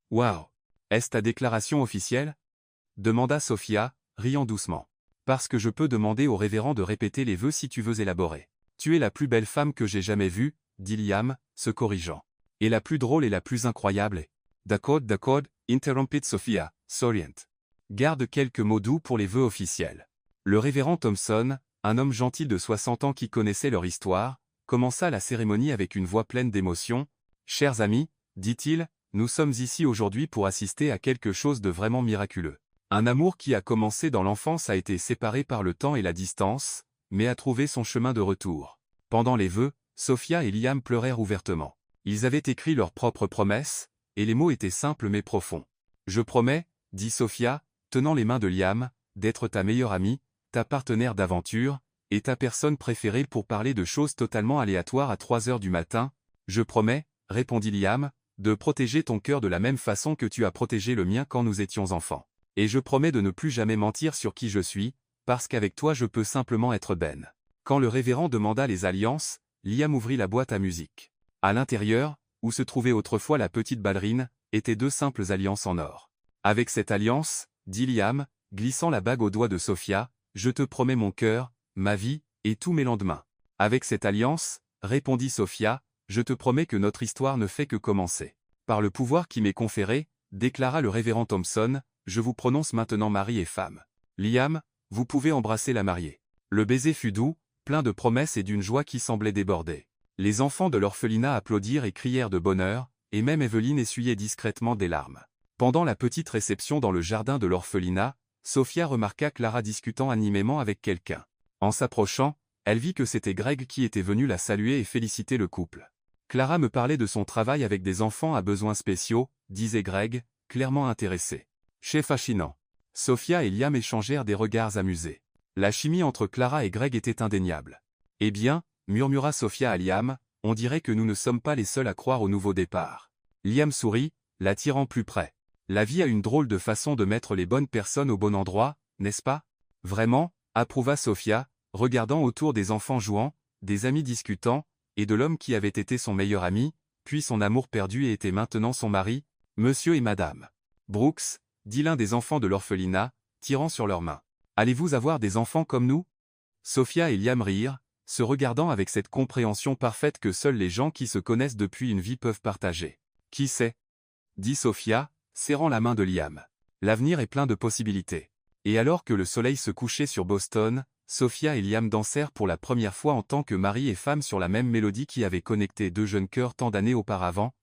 Wow. Est-ce ta déclaration officielle? Demanda Sophia, riant doucement. Parce que je peux demander au révérend de répéter les vœux si tu veux élaborer. Tu es la plus belle femme que j'ai jamais vue, dit Liam, se corrigeant. Et la plus drôle et la plus incroyable. D'accord, interrompit Sophia, souriant. Garde quelques mots doux pour les vœux officiels. Le révérend Thompson, un homme gentil de 60 ans qui connaissait leur histoire, commença la cérémonie avec une voix pleine d'émotion. Chers amis, dit-il, nous sommes ici aujourd'hui pour assister à quelque chose de vraiment miraculeux. Un amour qui a commencé dans l'enfance a été séparé par le temps et la distance, mais a trouvé son chemin de retour. Pendant les vœux, Sophia et Liam pleurèrent ouvertement. Ils avaient écrit leurs propres promesses, et les mots étaient simples mais profonds. Je promets, dit Sophia, tenant les mains de Liam, d'être ta meilleure amie, ta partenaire d'aventure, et ta personne préférée pour parler de choses totalement aléatoires à 3 heures du matin. Je promets, répondit Liam, de protéger ton cœur de la même façon que tu as protégé le mien quand nous étions enfants. Et je promets de ne plus jamais mentir sur qui je suis, parce qu'avec toi je peux simplement être Ben. Quand le révérend demanda les alliances, Liam ouvrit la boîte à musique. À l'intérieur, où se trouvait autrefois la petite ballerine, étaient 2 simples alliances en or. Avec cette alliance, dit Liam, glissant la bague au doigt de Sophia, je te promets mon cœur, ma vie, et tous mes lendemains. Avec cette alliance, répondit Sophia, je te promets que notre histoire ne fait que commencer. Par le pouvoir qui m'est conféré, déclara le révérend Thompson, je vous prononce maintenant mari et femme. Liam, vous pouvez embrasser la mariée. Le baiser fut doux, plein de promesses et d'une joie qui semblait déborder. Les enfants de l'orphelinat applaudirent et crièrent de bonheur, et même Evelyne essuyait discrètement des larmes. Pendant la petite réception dans le jardin de l'orphelinat, Sophia remarqua Clara discutant animément avec quelqu'un. En s'approchant, elle vit que c'était Greg qui était venu la saluer et féliciter le couple. Clara me parlait de son travail avec des enfants à besoins spéciaux, disait Greg, clairement intéressé. C'est fascinant. Sophia et Liam échangèrent des regards amusés. La chimie entre Clara et Greg était indéniable. Eh bien, murmura Sophia à Liam, on dirait que nous ne sommes pas les seuls à croire au nouveau départ. Liam sourit, l'attirant plus près. La vie a une drôle de façon de mettre les bonnes personnes au bon endroit, n'est-ce pas? Vraiment, approuva Sophia, regardant autour des enfants jouant, des amis discutant, et de l'homme qui avait été son meilleur ami, puis son amour perdu et était maintenant son mari, monsieur et madame Brooks, dit l'un des enfants de l'orphelinat, tirant sur leurs mains. Allez-vous avoir des enfants comme nous? Sophia et Liam rirent, se regardant avec cette compréhension parfaite que seuls les gens qui se connaissent depuis une vie peuvent partager. Qui sait? Dit Sophia, serrant la main de Liam. L'avenir est plein de possibilités. Et alors que le soleil se couchait sur Boston, Sophia et Liam dansèrent pour la première fois en tant que mari et femme sur la même mélodie qui avait connecté 2 jeunes cœurs tant d'années auparavant,